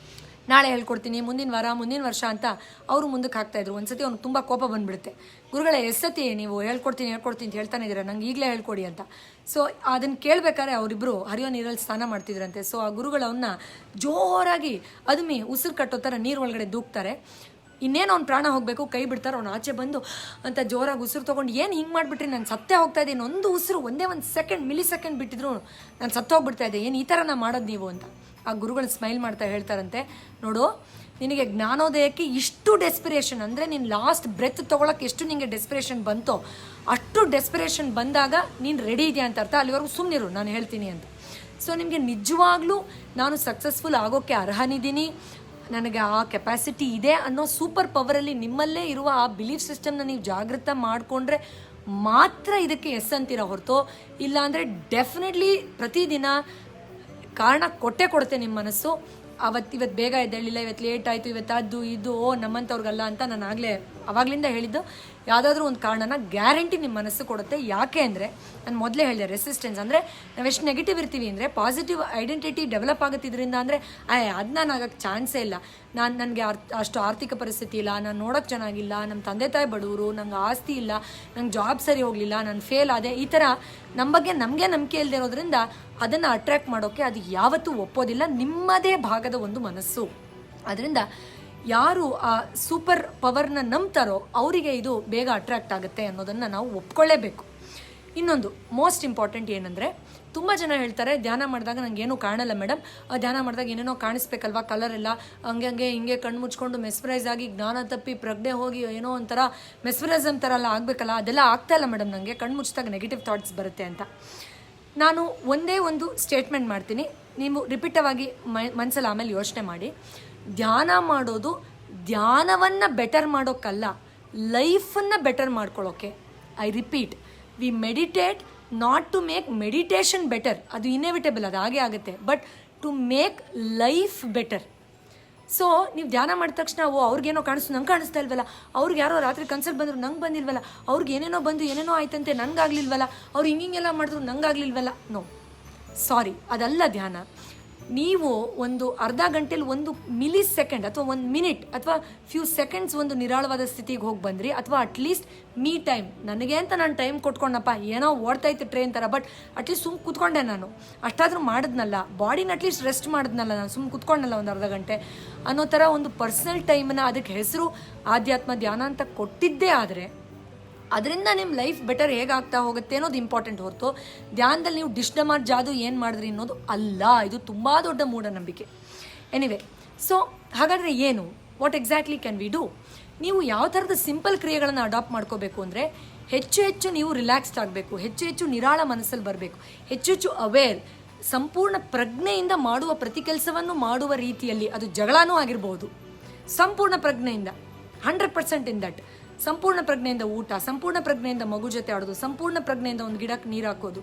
ನಾಳೆ ಹೇಳ್ಕೊಡ್ತೀನಿ, ಮುಂದಿನ ವಾರ, ಮುಂದಿನ ವರ್ಷ ಅಂತ ಅವರು ಮುಂದಕ್ಕೆ ಹಾಕ್ತಾಯಿದ್ರು. ಒಂದು ಸತಿ ಅವ್ನಿಗೆ ತುಂಬ ಕೋಪ ಬಂದುಬಿಡುತ್ತೆ. ಗುರುಗಳೇ, ಎಷ್ಟತಿ ನೀವು ಹೇಳ್ಕೊಡ್ತೀನಿ ಅಂತ ಹೇಳ್ತಾನೆ ಇದ್ದೀರಾ, ನಂಗೆ ಈಗಲೇ ಹೇಳ್ಕೊಡಿ ಅಂತ. ಸೊ ಅದನ್ನು ಕೇಳಬೇಕಾದ್ರೆ ಅವರಿಬ್ಬರು ಹರಿಯೋ ನೀರಲ್ಲಿ ಸ್ನಾನ ಮಾಡ್ತಿದ್ರಂತೆ. ಸೊ ಆ ಗುರುಗಳವನ್ನ ಜೋರಾಗಿ ಅದುಮಿ ಉಸಿರು ಕಟ್ಟೋ ಥರ ನೀರು ಒಳಗಡೆ ದೂಕ್ತಾರೆ. ಇನ್ನೇನು ಅವ್ನು ಪ್ರಾಣ ಹೋಗಬೇಕು, ಕೈ ಬಿಡ್ತಾರೆ, ಅವ್ನು ಆಚೆ ಬಂದು ಅಂತ ಜೋರಾಗಿ ಉಸಿರು ತೊಗೊಂಡು, ಏನು ಹಿಂಗೆ ಮಾಡಿಬಿಟ್ರಿ, ನಾನು ಸತ್ತೇ ಹೋಗ್ತಾ ಇದ್ದೀನಿ, ಒಂದು ಉಸಿರು ಒಂದೇ ಒಂದು ಸೆಕೆಂಡ್, ಮಿಲಿ ಸೆಕೆಂಡ್ ಬಿಟ್ಟಿದ್ರು ನಾನು ಸತ್ತೋಗ್ಬಿಡ್ತಾ ಇದ್ದೆ, ಏನು ಈ ಥರ ನಾ ಮಾಡೋದು ನೀವು ಅಂತ. ಆ ಗುರುಗಳು ಸ್ಮೈಲ್ ಮಾಡ್ತಾ ಹೇಳ್ತಾರಂತೆ, ನೋಡು, ನಿನಗೆ ಜ್ಞಾನೋದಯಕ್ಕೆ ಇಷ್ಟು ಡೆಸ್ಪಿರೇಷನ್ ಅಂದರೆ ನೀನು ಲಾಸ್ಟ್ ಬ್ರೆತ್ ತೊಗೊಳಕ್ಕೆ ಎಷ್ಟು ನಿನಗೆ ಡೆಸ್ಪಿರೇಷನ್ ಬಂತೋ ಅಷ್ಟು ಡೆಸ್ಪಿರೇಷನ್ ಬಂದಾಗ ನೀನು ರೆಡಿ ಇದೆಯಾ ಅಂತ ಅರ್ಥ. ಅಲ್ಲಿವರೆಗೂ ಸುಮ್ಮನಿರು, ನಾನು ಹೇಳ್ತೀನಿ ಅಂತ. ಸೊ ನಿಮಗೆ ನಿಜವಾಗ್ಲೂ ನಾನು ಸಕ್ಸಸ್ಫುಲ್ ಆಗೋಕ್ಕೆ ಅರ್ಹನಿದ್ದೀನಿ, ನನಗೆ ಆ ಕೆಪಾಸಿಟಿ ಇದೆ ಅನ್ನೋ ಸೂಪರ್ ಪವರಲ್ಲಿ ನಿಮ್ಮಲ್ಲೇ ಇರುವ ಆ ಬಿಲೀಫ್ ಸಿಸ್ಟಮ್ನ ನೀವು ಜಾಗೃತ ಮಾಡಿಕೊಂಡ್ರೆ ಮಾತ್ರ ಇದಕ್ಕೆ ಎಸ್ ಅಂತೀರ ಹೊರತು, ಇಲ್ಲಾಂದರೆ ಡೆಫಿನೆಟ್ಲಿ ಪ್ರತಿದಿನ ಕಾರಣ ಕೊಡುತ್ತೆ ನಿಮ್ಮ ಮನಸ್ಸು. ಇವತ್ತು ಬೇಗ ಎದ್ದೇಳಿಲ್ಲ, ಇವತ್ತು ಲೇಟ್ ಆಯಿತು, ಇವತ್ತು ಅದು ಇದು ನಮ್ಮಂಥವ್ರಿಗಲ್ಲ ಅಂತ ನಾನು ಆವಾಗಲಿಂದ ಹೇಳಿದ್ದು. ಯಾವುದಾದ್ರೂ ಒಂದು ಕಾರಣನ ಗ್ಯಾರಂಟಿ ನಿಮ್ಮ ಮನಸ್ಸು ಕೊಡುತ್ತೆ. ಯಾಕೆ ಅಂದರೆ ನಾನು ಮೊದಲೇ ಹೇಳಿದೆ, ರೆಸಿಸ್ಟೆನ್ಸ್ ಅಂದರೆ ನಾವು ಎಷ್ಟು ನೆಗೆಟಿವ್ ಇರ್ತೀವಿ ಅಂದರೆ ಪಾಸಿಟಿವ್ ಐಡೆಂಟಿಟಿ ಡೆವಲಪ್ ಆಗುತ್ತಿದ್ರಿಂದ ಅಂದರೆ ಅದು ನಾನು ಆಗೋಕ್ಕೆ ಚಾನ್ಸೇ ಇಲ್ಲ, ನನಗೆ ಅಷ್ಟು ಆರ್ಥಿಕ ಪರಿಸ್ಥಿತಿ ಇಲ್ಲ, ನಾನು ನೋಡೋಕ್ಕೆ ಚೆನ್ನಾಗಿಲ್ಲ, ನಮ್ಮ ತಂದೆ ತಾಯಿ ಬಡವರು, ನಂಗೆ ಆಸ್ತಿ ಇಲ್ಲ, ನಂಗೆ ಜಾಬ್ ಸರಿ ಹೋಗಲಿಲ್ಲ, ನಾನು ಫೇಲ್ ಆದೆ, ಈ ಥರ ನಮ್ಮ ಬಗ್ಗೆ ನಮಗೆ ನಂಬಿಕೆ ಇಲ್ಲದೆ ಇರೋದ್ರಿಂದ ಅದನ್ನು ಅಟ್ರ್ಯಾಕ್ಟ್ ಮಾಡೋಕ್ಕೆ ಅದು ಯಾವತ್ತೂ ಒಪ್ಪೋದಿಲ್ಲ. ನಿಮ್ಮದೇ ಭಾಗದ ಒಂದು ಮನಸ್ಸು. ಅದರಿಂದ ಯಾರು ಆ ಸೂಪರ್ ಪವರ್ನ ನಂಬ್ತಾರೋ ಅವರಿಗೆ ಇದು ಬೇಗ ಅಟ್ರ್ಯಾಕ್ಟ್ ಆಗುತ್ತೆ ಅನ್ನೋದನ್ನು ನಾವು ಒಪ್ಕೊಳ್ಳೇಬೇಕು. ಇನ್ನೊಂದು ಮೋಸ್ಟ್ ಇಂಪಾರ್ಟೆಂಟ್ ಏನಂದರೆ, ತುಂಬ ಜನ ಹೇಳ್ತಾರೆ ಧ್ಯಾನ ಮಾಡಿದಾಗ ನಂಗೆ ಏನೂ ಕಾಣಲ್ಲ ಮೇಡಮ್, ಧ್ಯಾನ ಮಾಡಿದಾಗ ಏನೇನೋ ಕಾಣಿಸ್ಬೇಕಲ್ವಾ, ಕಲರ್ ಎಲ್ಲ ಹಂಗೆ ಹಿಂಗೆ ಕಣ್ಣು ಮುಚ್ಕೊಂಡು ಮೆಸ್ಮರೈಸ್ ಆಗಿ ಜ್ಞಾನ ತಪ್ಪಿ ಪ್ರಜ್ಞೆ ಹೋಗಿ ಏನೋ ಒಂಥರ ಮೆಸ್ಮರೈಸಮ್ ಥರ ಎಲ್ಲ ಆಗಬೇಕಲ್ಲ, ಅದೆಲ್ಲ ಆಗ್ತಾಯಿಲ್ಲ ಮೇಡಮ್, ನನಗೆ ಕಣ್ಣು ಮುಚ್ಚಿದಾಗ ನೆಗೆಟಿವ್ ಥಾಟ್ಸ್ ಬರುತ್ತೆ ಅಂತ. ನಾನು ಒಂದೇ ಒಂದು ಸ್ಟೇಟ್ಮೆಂಟ್ ಮಾಡ್ತೀನಿ, ನೀವು ರಿಪೀಟವಾಗಿ ಮನಸ್ಸಲ್ಲಿ ಆಮೇಲೆ ಯೋಚನೆ ಮಾಡಿ. ಧ್ಯಾನ ಮಾಡೋದು ಧ್ಯಾನವನ್ನು ಬೆಟರ್ ಮಾಡೋಕ್ಕಲ್ಲ, ಲೈಫನ್ನು ಬೆಟರ್ ಮಾಡ್ಕೊಳ್ಳೋಕ್ಕೆ. I repeat, we meditate not to make meditation better, ಅದು ಇನ್ಎವಿಟೇಬಲ್, ಅದು ಹಾಗೆ ಆಗುತ್ತೆ, but to make life better. So ನೀವು ಧ್ಯಾನ ಮಾಡಿದ ತಕ್ಷಣ ಅವ್ರಿಗೇನೋ ಕಾಣಿಸ್ತು, ನಂಗೆ ಕಾಣಿಸ್ತಾ ಇಲ್ವಲ್ಲ, ಅವ್ರಿಗೆ ಯಾರೋ ರಾತ್ರಿ ಕನ್ಸಲ್ಟ್ ಬಂದರು, ನಂಗೆ ಬಂದಿಲ್ವಲ್ಲ, ಅವ್ರಿಗೆ ಏನೇನೋ ಬಂದು ಏನೇನೋ ಆಯ್ತಂತೆ, ನನಗಾಗ್ಲಿಲ್ವಲ್ಲ, ಅವ್ರು ಹಿಂಗೆಲ್ಲ ಮಾಡಿದ್ರು ನಂಗಾಗ್ಲಿಲ್ವಲ್ಲ. ನೋ, ಸಾರಿ, ಅದಲ್ಲ ಧ್ಯಾನ. ನೀವು ಒಂದು ಅರ್ಧ ಗಂಟೆಲಿ 1 ಮಿಲಿ ಸೆಕೆಂಡ್ ಅಥವಾ 1 ಮಿನಿಟ್ ಅಥವಾ ಫ್ಯೂ ಸೆಕೆಂಡ್ಸ್ ಒಂದು ನಿರಾಳವಾದ ಸ್ಥಿತಿಗೆ ಹೋಗಿ ಬಂದ್ರಿ, ಅಥವಾ ಅಟ್ಲೀಸ್ಟ್ ಮೀ ಟೈಮ್, ನನಗೆ ಅಂತ ನಾನು ಟೈಮ್ ಕೊಟ್ಕೊಂಡಪ್ಪ, ಏನೋ ಓಡ್ತಾಯಿತ್ತು ಟ್ರೈನ್ ಥರ, ಬಟ್ ಅಟ್ಲೀಸ್ಟ್ ಸುಮ್ಮನೆ ಕೂತ್ಕೊಂಡೆ, ನಾನು ಅಷ್ಟಾದರೂ ಮಾಡಿದ್ನಲ್ಲ, ಬಾಡಿನ ಅಟ್ಲೀಸ್ಟ್ ರೆಸ್ಟ್ ಮಾಡಿದ್ನಲ್ಲ, ನಾನು ಸುಮ್ಮನೆ ಕೂತ್ಕೊಂಡಲ್ಲ ಒಂದು ಅರ್ಧ ಗಂಟೆ ಅನ್ನೋ ಥರ ಒಂದು ಪರ್ಸ್ನಲ್ ಟೈಮನ್ನು, ಅದಕ್ಕೆ ಹೆಸರು ಆಧ್ಯಾತ್ಮ ಧ್ಯಾನ ಅಂತ ಕೊಟ್ಟಿದ್ದೇ ಆದರೆ ಅದರಿಂದ ನಿಮ್ಮ ಲೈಫ್ ಬೆಟರ್ ಹೇಗಾಗ್ತಾ ಹೋಗುತ್ತೆ ಅನ್ನೋದು ಇಂಪಾರ್ಟೆಂಟ್ ಹೊರತು ಧ್ಯಾನದಲ್ಲಿ ನೀವು ಡಿಸ್ಡಮಾರ್ ಜಾದು ಏನು ಮಾಡಿದ್ರಿ ಅನ್ನೋದು ಅಲ್ಲ. ಇದು ತುಂಬ ದೊಡ್ಡ ಮೂಢನಂಬಿಕೆ. ಎನಿವೆ, ಸೊ ಹಾಗಾದರೆ ಏನು, what exactly can we do? ನೀವು ಯಾವ ಥರದ ಸಿಂಪಲ್ ಕ್ರಿಯೆಗಳನ್ನು ಅಡಾಪ್ಟ್ ಮಾಡ್ಕೋಬೇಕು ಅಂದರೆ, ಹೆಚ್ಚು ನೀವು ರಿಲ್ಯಾಕ್ಸ್ಡ್ ಆಗಬೇಕು, ಹೆಚ್ಚು ನಿರಾಳ ಮನಸ್ಸಲ್ಲಿ ಬರಬೇಕು, ಹೆಚ್ಚು ಅವೇರ್, ಸಂಪೂರ್ಣ ಪ್ರಜ್ಞೆಯಿಂದ ಮಾಡುವ ಪ್ರತಿ ಕೆಲಸವನ್ನು ಮಾಡುವ ರೀತಿಯಲ್ಲಿ, ಅದು ಜಗಳನೂ ಆಗಿರ್ಬೋದು, ಸಂಪೂರ್ಣ ಪ್ರಜ್ಞೆಯಿಂದ 100% ಇನ್ ದಟ್, ಸಂಪೂರ್ಣ ಪ್ರಜ್ಞೆಯಿಂದ ಊಟ, ಸಂಪೂರ್ಣ ಪ್ರಜ್ಞೆಯಿಂದ ಮಗು ಜೊತೆ ಆಡೋದು, ಸಂಪೂರ್ಣ ಪ್ರಜ್ಞೆಯಿಂದ ಒಂದು ಗಿಡಕ್ಕೆ ನೀರು ಹಾಕೋದು,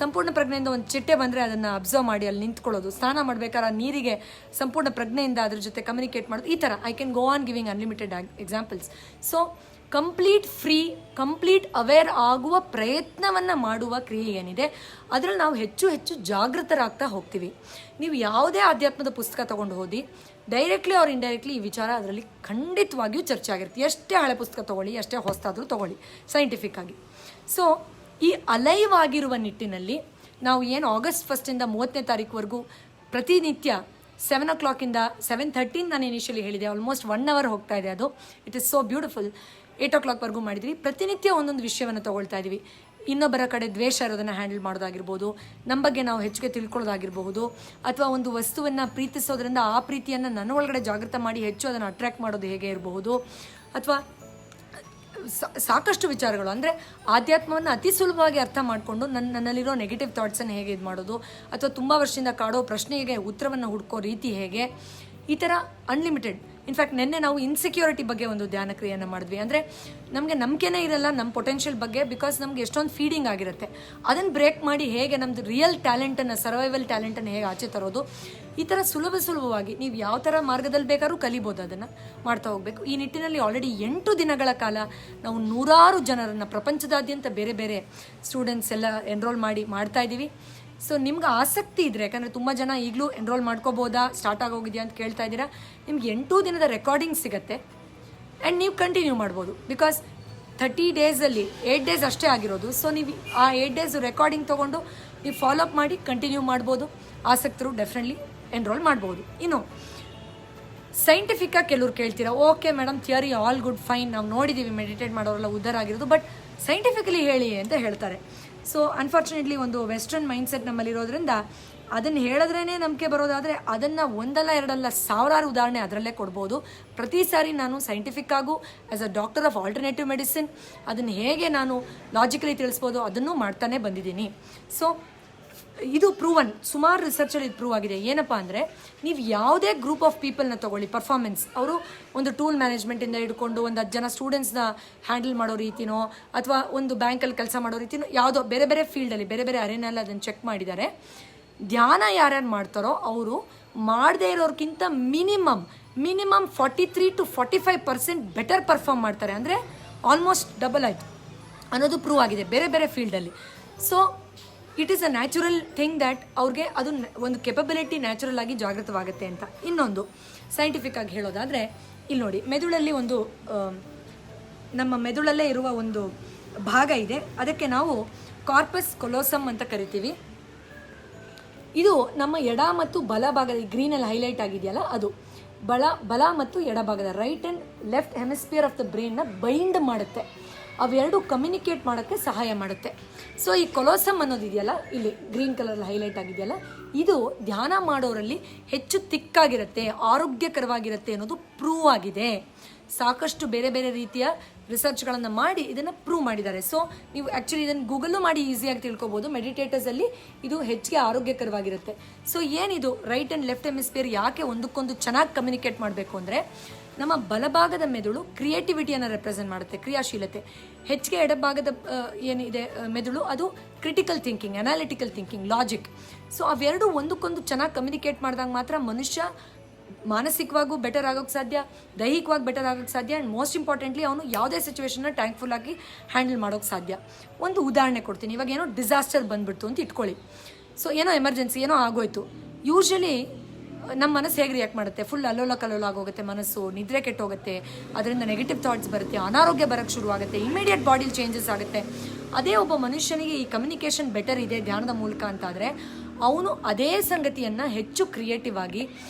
ಸಂಪೂರ್ಣ ಪ್ರಜ್ಞೆಯಿಂದ ಒಂದು ಚಿಟ್ಟೆ ಬಂದರೆ ಅದನ್ನು ಅಬ್ಸರ್ವ್ ಮಾಡಿ ಅಲ್ಲಿ ನಿಂತ್ಕೊಳ್ಳೋದು, ಸ್ನಾನ ಮಾಡಬೇಕಾದ್ರೆ ನೀರಿಗೆ ಸಂಪೂರ್ಣ ಪ್ರಜ್ಞೆಯಿಂದ ಅದ್ರ ಜೊತೆ ಕಮ್ಯುನಿಕೇಟ್ ಮಾಡೋದು, ಈ ಥರ I can go on giving unlimited examples. So complete free, complete aware ಆಗುವ ಪ್ರಯತ್ನವನ್ನು ಮಾಡುವ ಕ್ರಿಯೆ ಏನಿದೆ ಅದರಲ್ಲಿ ನಾವು ಹೆಚ್ಚು ಜಾಗೃತರಾಗ್ತಾ ಹೋಗ್ತೀವಿ. ನೀವು ಯಾವುದೇ ಆಧ್ಯಾತ್ಮದ ಪುಸ್ತಕ ತೊಗೊಂಡು ಹೋದಿ, ಡೈರೆಕ್ಟ್ಲಿ ಆರ್ ಇಂಡೈರೆಕ್ಟ್ಲಿ ಈ ವಿಚಾರ ಅದರಲ್ಲಿ ಖಂಡಿತವಾಗಿಯೂ ಚರ್ಚೆ ಆಗಿರುತ್ತೆ. ಎಷ್ಟೇ ಹಳೆ ಪುಸ್ತಕ ತೊಗೊಳ್ಳಿ, ಎಷ್ಟೇ ಹೊಸದಾದರೂ ತೊಗೊಳ್ಳಿ ಸೈಂಟಿಫಿಕ್ ಆಗಿ. ಸೊ ಈ ಅಲೈವ್ ಆಗಿರುವ ನಿಟ್ಟಿನಲ್ಲಿ ನಾವು ಏನು August 1 30ನೇ ತಾರೀಕುವರೆಗೂ ಪ್ರತಿನಿತ್ಯ 7 o'clock 7:13 ನಾನು ಇನಿಷಿಯಲಿ ಹೇಳಿದೆ, ಆಲ್ಮೋಸ್ಟ್ 1 hour ಹೋಗ್ತಾ ಇದೆ ಅದು. It is so beautiful. 8 o'clock ಮಾಡಿದ್ವಿ. ಪ್ರತಿನಿತ್ಯ ಒಂದೊಂದು ವಿಷಯವನ್ನು ತೊಗೊಳ್ತಾ ಇದ್ದೀವಿ. ಇನ್ನೊಬ್ಬರ ಕಡೆ ದ್ವೇಷ ಇರೋದನ್ನು ಹ್ಯಾಂಡಲ್ ಮಾಡೋದಾಗಿರ್ಬೋದು, ನಮ್ಮ ಬಗ್ಗೆ ನಾವು ಹೆಚ್ಚಿಗೆ ತಿಳ್ಕೊಳ್ಳೋದಾಗಿರ್ಬಹುದು, ಅಥವಾ ಒಂದು ವಸ್ತುವನ್ನು ಪ್ರೀತಿಸೋದ್ರಿಂದ ಆ ಪ್ರೀತಿಯನ್ನು ನನ್ನ ಒಳಗಡೆ ಜಾಗೃತ ಮಾಡಿ ಹೆಚ್ಚು ಅದನ್ನು ಅಟ್ರ್ಯಾಕ್ಟ್ ಮಾಡೋದು ಹೇಗೆ ಇರಬಹುದು, ಅಥವಾ ಸಾಕಷ್ಟು ವಿಚಾರಗಳು. ಅಂದರೆ ಆಧ್ಯಾತ್ಮವನ್ನು ಅತಿ ಸುಲಭವಾಗಿ ಅರ್ಥ ಮಾಡಿಕೊಂಡು ನನ್ನಲ್ಲಿರೋ ನೆಗೆಟಿವ್ ಥಾಟ್ಸನ್ನು ಹೇಗೆ ಇದು ಮಾಡೋದು, ಅಥವಾ ತುಂಬ ವರ್ಷದಿಂದ ಕಾಡೋ ಪ್ರಶ್ನೆಗೆ ಉತ್ತರವನ್ನು ಹುಡ್ಕೋ ರೀತಿ ಹೇಗೆ, ಈ ಥರ ಅನ್ಲಿಮಿಟೆಡ್. ಇನ್ಫ್ಯಾಕ್ಟ್ ನಿನ್ನೆ ನಾವು ಇನ್ಸೆಕ್ಯೂರಿಟಿ ಬಗ್ಗೆ ಒಂದು ಧ್ಯಾನ ಕ್ರಿಯೆಯನ್ನು ಮಾಡಿದ್ವಿ. ಅಂದರೆ ನಮಗೆ ನಂಬಿಕೆನೇ ಇರಲ್ಲ ನಮ್ಮ ಪೊಟೆನ್ಷಿಯಲ್ ಬಗ್ಗೆ, ಬಿಕಾಸ್ ನಮಗೆ ಎಷ್ಟೊಂದು ಫೀಡಿಂಗ್ ಆಗಿರುತ್ತೆ. ಅದನ್ನು ಬ್ರೇಕ್ ಮಾಡಿ ಹೇಗೆ ನಮ್ಮದು ರಿಯಲ್ ಟ್ಯಾಲೆಂಟನ್ನು, ಸರ್ವೈವಲ್ ಟ್ಯಾಲೆಂಟನ್ನು ಹೇಗೆ ಆಚೆ ತರೋದು, ಈ ಥರ ಸುಲಭವಾಗಿ ನೀವು ಯಾವ ಥರ ಮಾರ್ಗದಲ್ಲಿ ಬೇಕಾದ್ರೂ ಕಲಿಬೋದು, ಅದನ್ನು ಮಾಡ್ತಾ ಹೋಗಬೇಕು. ಈ ನಿಟ್ಟಿನಲ್ಲಿ ಆಲ್ರೆಡಿ 8 ದಿನಗಳ ಕಾಲ ನಾವು 100 ಜನರನ್ನು ಪ್ರಪಂಚದಾದ್ಯಂತ ಬೇರೆ ಬೇರೆ ಸ್ಟೂಡೆಂಟ್ಸ್ ಎಲ್ಲ ಎನ್ರೋಲ್ ಮಾಡ್ತಾ ಇದ್ದೀವಿ. ಸೊ ನಿಮ್ಗೆ ಆಸಕ್ತಿ ಇದ್ದರೆ, ಯಾಕಂದರೆ ತುಂಬ ಜನ ಈಗಲೂ ಎನ್ರೋಲ್ ಮಾಡ್ಕೋಬೋದಾ, ಸ್ಟಾರ್ಟ್ ಆಗೋಗಿದೆಯಾ ಅಂತ ಕೇಳ್ತಾ ಇದ್ದೀರಾ, ನಿಮ್ಗೆ 8 ದಿನದ ರೆಕಾರ್ಡಿಂಗ್ ಸಿಗುತ್ತೆ ಆ್ಯಂಡ್ ನೀವು ಕಂಟಿನ್ಯೂ ಮಾಡ್ಬೋದು. ಬಿಕಾಸ್ 30 ಡೇಸಲ್ಲಿ 8 ಡೇಸ್ ಅಷ್ಟೇ ಆಗಿರೋದು. ಸೊ ನೀವು ಆ 8 ಡೇಸ್ ರೆಕಾರ್ಡಿಂಗ್ ತೊಗೊಂಡು ನೀವು ಫಾಲೋಅಪ್ ಮಾಡಿ ಕಂಟಿನ್ಯೂ ಮಾಡ್ಬೋದು. ಆಸಕ್ತರು ಡೆಫಿನೆಟ್ಲಿ ಎನ್ರೋಲ್ ಮಾಡ್ಬೋದು. ಇನ್ನು ಸೈಂಟಿಫಿಕ್ಕಾಗಿ ಕೆಲವ್ರು ಕೇಳ್ತೀರಾ, okay madam theory all good fine, ನಾವು ನೋಡಿದ್ದೀವಿ ಮೆಡಿಟೇಟ್ ಮಾಡೋರೆಲ್ಲ ಉದ್ಧಾರ ಆಗಿರೋದು, ಬಟ್ ಸೈಂಟಿಫಿಕಲಿ ಹೇಳಿ ಅಂತ ಹೇಳ್ತಾರೆ. ಸೊ ಅನ್ಫಾರ್ಚುನೇಟ್ಲಿ ಒಂದು ವೆಸ್ಟರ್ನ್ ಮೈಂಡ್ಸೆಟ್ ನಮ್ಮಲ್ಲಿರೋದ್ರಿಂದ ಅದನ್ನು ಹೇಳಿದ್ರೇ ನಂಬಿಕೆ ಬರೋದಾದರೆ ಅದನ್ನು 1 ಅಲ್ಲ 2 ಅಲ್ಲ 1000 ಉದಾಹರಣೆ ಅದರಲ್ಲೇ ಕೊಡ್ಬೋದು. ಪ್ರತಿ ಸಾರಿ ನಾನು ಸೈಂಟಿಫಿಕ್ಕಾಗೂ as a doctor of alternative medicine ಅದನ್ನು ಹೇಗೆ ನಾನು ಲಾಜಿಕಲಿ ತಿಳಿಸ್ಬೋದು ಅದನ್ನು ಮಾಡ್ತಾನೆ ಬಂದಿದ್ದೀನಿ. ಸೊ ಇದು ಪ್ರೂವನ್, ಸುಮಾರು ರಿಸರ್ಚಲ್ಲಿ ಇದು ಪ್ರೂವ್ ಆಗಿದೆ. ಏನಪ್ಪ ಅಂದರೆ, ನೀವು ಯಾವುದೇ ಗ್ರೂಪ್ ಆಫ್ ಪೀಪಲ್ನ ತೊಗೊಳ್ಳಿ, ಪರ್ಫಾರ್ಮೆನ್ಸ್ ಅವರು ಒಂದು ಟೂಲ್ ಮ್ಯಾನೇಜ್ಮೆಂಟಿಂದ ಹಿಡ್ಕೊಂಡು ಒಂದು 10 ಜನ ಸ್ಟೂಡೆಂಟ್ಸ್ನ ಹ್ಯಾಂಡಲ್ ಮಾಡೋ ರೀತಿನೋ ಅಥವಾ ಒಂದು ಬ್ಯಾಂಕಲ್ಲಿ ಕೆಲಸ ಮಾಡೋ ರೀತಿನೋ, ಯಾವುದೋ ಬೇರೆ ಬೇರೆ ಫೀಲ್ಡಲ್ಲಿ ಬೇರೆ ಬೇರೆ ಅರೇನಲ್ಲಿ ಅದನ್ನು ಚೆಕ್ ಮಾಡಿದ್ದಾರೆ. ಧ್ಯಾನ ಯಾರ್ಯಾರು ಮಾಡ್ತಾರೋ ಅವರು ಮಾಡದೇ ಇರೋರ್ಗಿಂತ ಮಿನಿಮಮ್ 43 to 45% ಬೆಟರ್ ಪರ್ಫಾರ್ಮ್ ಮಾಡ್ತಾರೆ. ಅಂದರೆ ಆಲ್ಮೋಸ್ಟ್ ಡಬಲ್ ಆಯಿತು ಅನ್ನೋದು ಪ್ರೂವ್ ಆಗಿದೆ ಬೇರೆ ಬೇರೆ ಫೀಲ್ಡಲ್ಲಿ. So it is a natural thing that ಅವ್ರಿಗೆ ಅದು ಒಂದು ಕೆಪಬಿಲಿಟಿ ನ್ಯಾಚುರಲ್ ಆಗಿ ಜಾಗೃತವಾಗುತ್ತೆ ಅಂತ. ಇನ್ನೊಂದು ಸೈಂಟಿಫಿಕ್ ಆಗಿ ಹೇಳೋದಾದರೆ, ಇಲ್ಲಿ ನೋಡಿ, ಮೆದುಳಲ್ಲಿ ಒಂದು ನಮ್ಮ ಮೆದುಳಲ್ಲೇ ಇರುವ ಒಂದು ಭಾಗ ಇದೆ, ಅದಕ್ಕೆ ನಾವು ಕಾರ್ಪಸ್ ಕೊಲೋಸಮ್ ಅಂತ ಕರಿತೀವಿ. ಇದು ನಮ್ಮ ಎಡ ಮತ್ತು ಬಲ ಭಾಗದ, ಗ್ರೀನಲ್ಲಿ ಹೈಲೈಟ್ ಆಗಿದೆಯಲ್ಲ ಅದು ಬಲ ಮತ್ತು ಎಡಭಾಗದ right and left hemisphere of the ಬ್ರೈನ್ನ ಬೈಂಡ್ ಮಾಡುತ್ತೆ. ಅವೆರಡು ಕಮ್ಯುನಿಕೇಟ್ ಮಾಡೋಕ್ಕೆ ಸಹಾಯ ಮಾಡುತ್ತೆ. ಸೊ ಈ ಕೊಲೋಸಮ್ ಅನ್ನೋದಿದೆಯಲ್ಲ, ಇಲ್ಲಿ ಗ್ರೀನ್ ಕಲರ್ ಹೈಲೈಟ್ ಆಗಿದೆಯಲ್ಲ, ಇದು ಧ್ಯಾನ ಮಾಡೋರಲ್ಲಿ ಹೆಚ್ಚು ತಿಕ್ಕಾಗಿರುತ್ತೆ, ಆರೋಗ್ಯಕರವಾಗಿರುತ್ತೆ ಅನ್ನೋದು ಪ್ರೂವ್ ಆಗಿದೆ. ಸಾಕಷ್ಟು ಬೇರೆ ಬೇರೆ ರೀತಿಯ ರಿಸರ್ಚ್ಗಳನ್ನು ಮಾಡಿ ಇದನ್ನು ಪ್ರೂವ್ ಮಾಡಿದ್ದಾರೆ. ಸೊ ನೀವು ಆ್ಯಕ್ಚುಲಿ ಇದನ್ನು ಗೂಗಲ್ಲು ಮಾಡಿ ಈಸಿಯಾಗಿ ತಿಳ್ಕೊಬೋದು. ಮೆಡಿಟೇಟರ್ಸಲ್ಲಿ ಇದು ಹೆಚ್ಚಿಗೆ ಆರೋಗ್ಯಕರವಾಗಿರುತ್ತೆ. ಸೊ ಏನಿದು ರೈಟ್ ಆ್ಯಂಡ್ ಲೆಫ್ಟ್ ಹೆಮಿಸ್ಫಿಯರ್ ಯಾಕೆ ಒಂದಕ್ಕೊಂದು ಚೆನ್ನಾಗಿ ಕಮ್ಯುನಿಕೇಟ್ ಮಾಡಬೇಕು ಅಂದರೆ, ನಮ್ಮ ಬಲಭಾಗದ ಮೆದುಳು ಕ್ರಿಯೇಟಿವಿಟಿಯನ್ನು ರೆಪ್ರೆಸೆಂಟ್ ಮಾಡುತ್ತೆ, ಕ್ರಿಯಾಶೀಲತೆ. ಹೆಚ್ಚಿಗೆ ಎಡಭಾಗದ ಏನಿದೆ ಮೆದುಳು, ಅದು critical thinking, analytical thinking, logic. So ಅವೆರಡು ಒಂದಕ್ಕೊಂದು ಚೆನ್ನಾಗಿ ಕಮ್ಯುನಿಕೇಟ್ ಮಾಡಿದಾಗ ಮಾತ್ರ ಮನುಷ್ಯ ಮಾನಸಿಕವಾಗೂ ಬೆಟರ್ ಆಗೋಕ್ಕೆ ಸಾಧ್ಯ, ದೈಹಿಕವಾಗಿ ಬೆಟರ್ ಆಗೋಕ್ಕೆ ಸಾಧ್ಯ, ಆ್ಯಂಡ್ ಮೋಸ್ಟ್ ಇಂಪಾರ್ಟೆಂಟ್ಲಿ ಅವನು ಯಾವುದೇ ಸಿಚುವೇಶನ್ನ ಥ್ಯಾಂಕ್ಫುಲ್ ಆಗಿ ಹ್ಯಾಂಡಲ್ ಮಾಡೋಕ್ಕೆ ಸಾಧ್ಯ. ಒಂದು ಉದಾಹರಣೆ ಕೊಡ್ತೀನಿ. ಇವಾಗ ಏನೋ ಡಿಸಾಸ್ಟರ್ ಬಂದುಬಿಡ್ತು ಅಂತ ಇಟ್ಕೊಳ್ಳಿ. ಸೊ ಏನೋ ಎಮರ್ಜೆನ್ಸಿ, ಏನೋ ಆಗೋಯ್ತು. ಯೂಶ್ವಲಿ ನಮ್ಮ ಮನಸ್ಸು ಹೇಗೆ ರಿಯಾಕ್ಟ್ ಮಾಡುತ್ತೆ? ಫುಲ್ ಅಲ್ಲೋಲ ಕಲ್ಲೋಲ ಆಗೋಗುತ್ತೆ ಮನಸ್ಸು, ನಿದ್ರೆ ಕೆಟ್ಟೋಗುತ್ತೆ, ಅದರಿಂದ ನೆಗೆಟಿವ್ ಥಾಟ್ಸ್ ಬರುತ್ತೆ, ಅನಾರೋಗ್ಯ ಬರೋಕ್ಕೆ ಶುರುವಾಗುತ್ತೆ, ಇಮಿಡಿಯೇಟ್ ಬಾಡಿಲಿ ಚೇಂಜಸ್ ಆಗುತ್ತೆ. ಅದೇ ಒಬ್ಬ ಮನುಷ್ಯನಿಗೆ ಈ ಕಮ್ಯುನಿಕೇಷನ್ ಬೆಟರ್ ಇದೆ ಧ್ಯಾನದ ಮೂಲಕ ಅಂತಾದರೆ, ಅವನು ಅದೇ ಸಂಗತಿಯನ್ನು ಹೆಚ್ಚು ಕ್ರಿಯೇಟಿವ್ ಆಗಿ,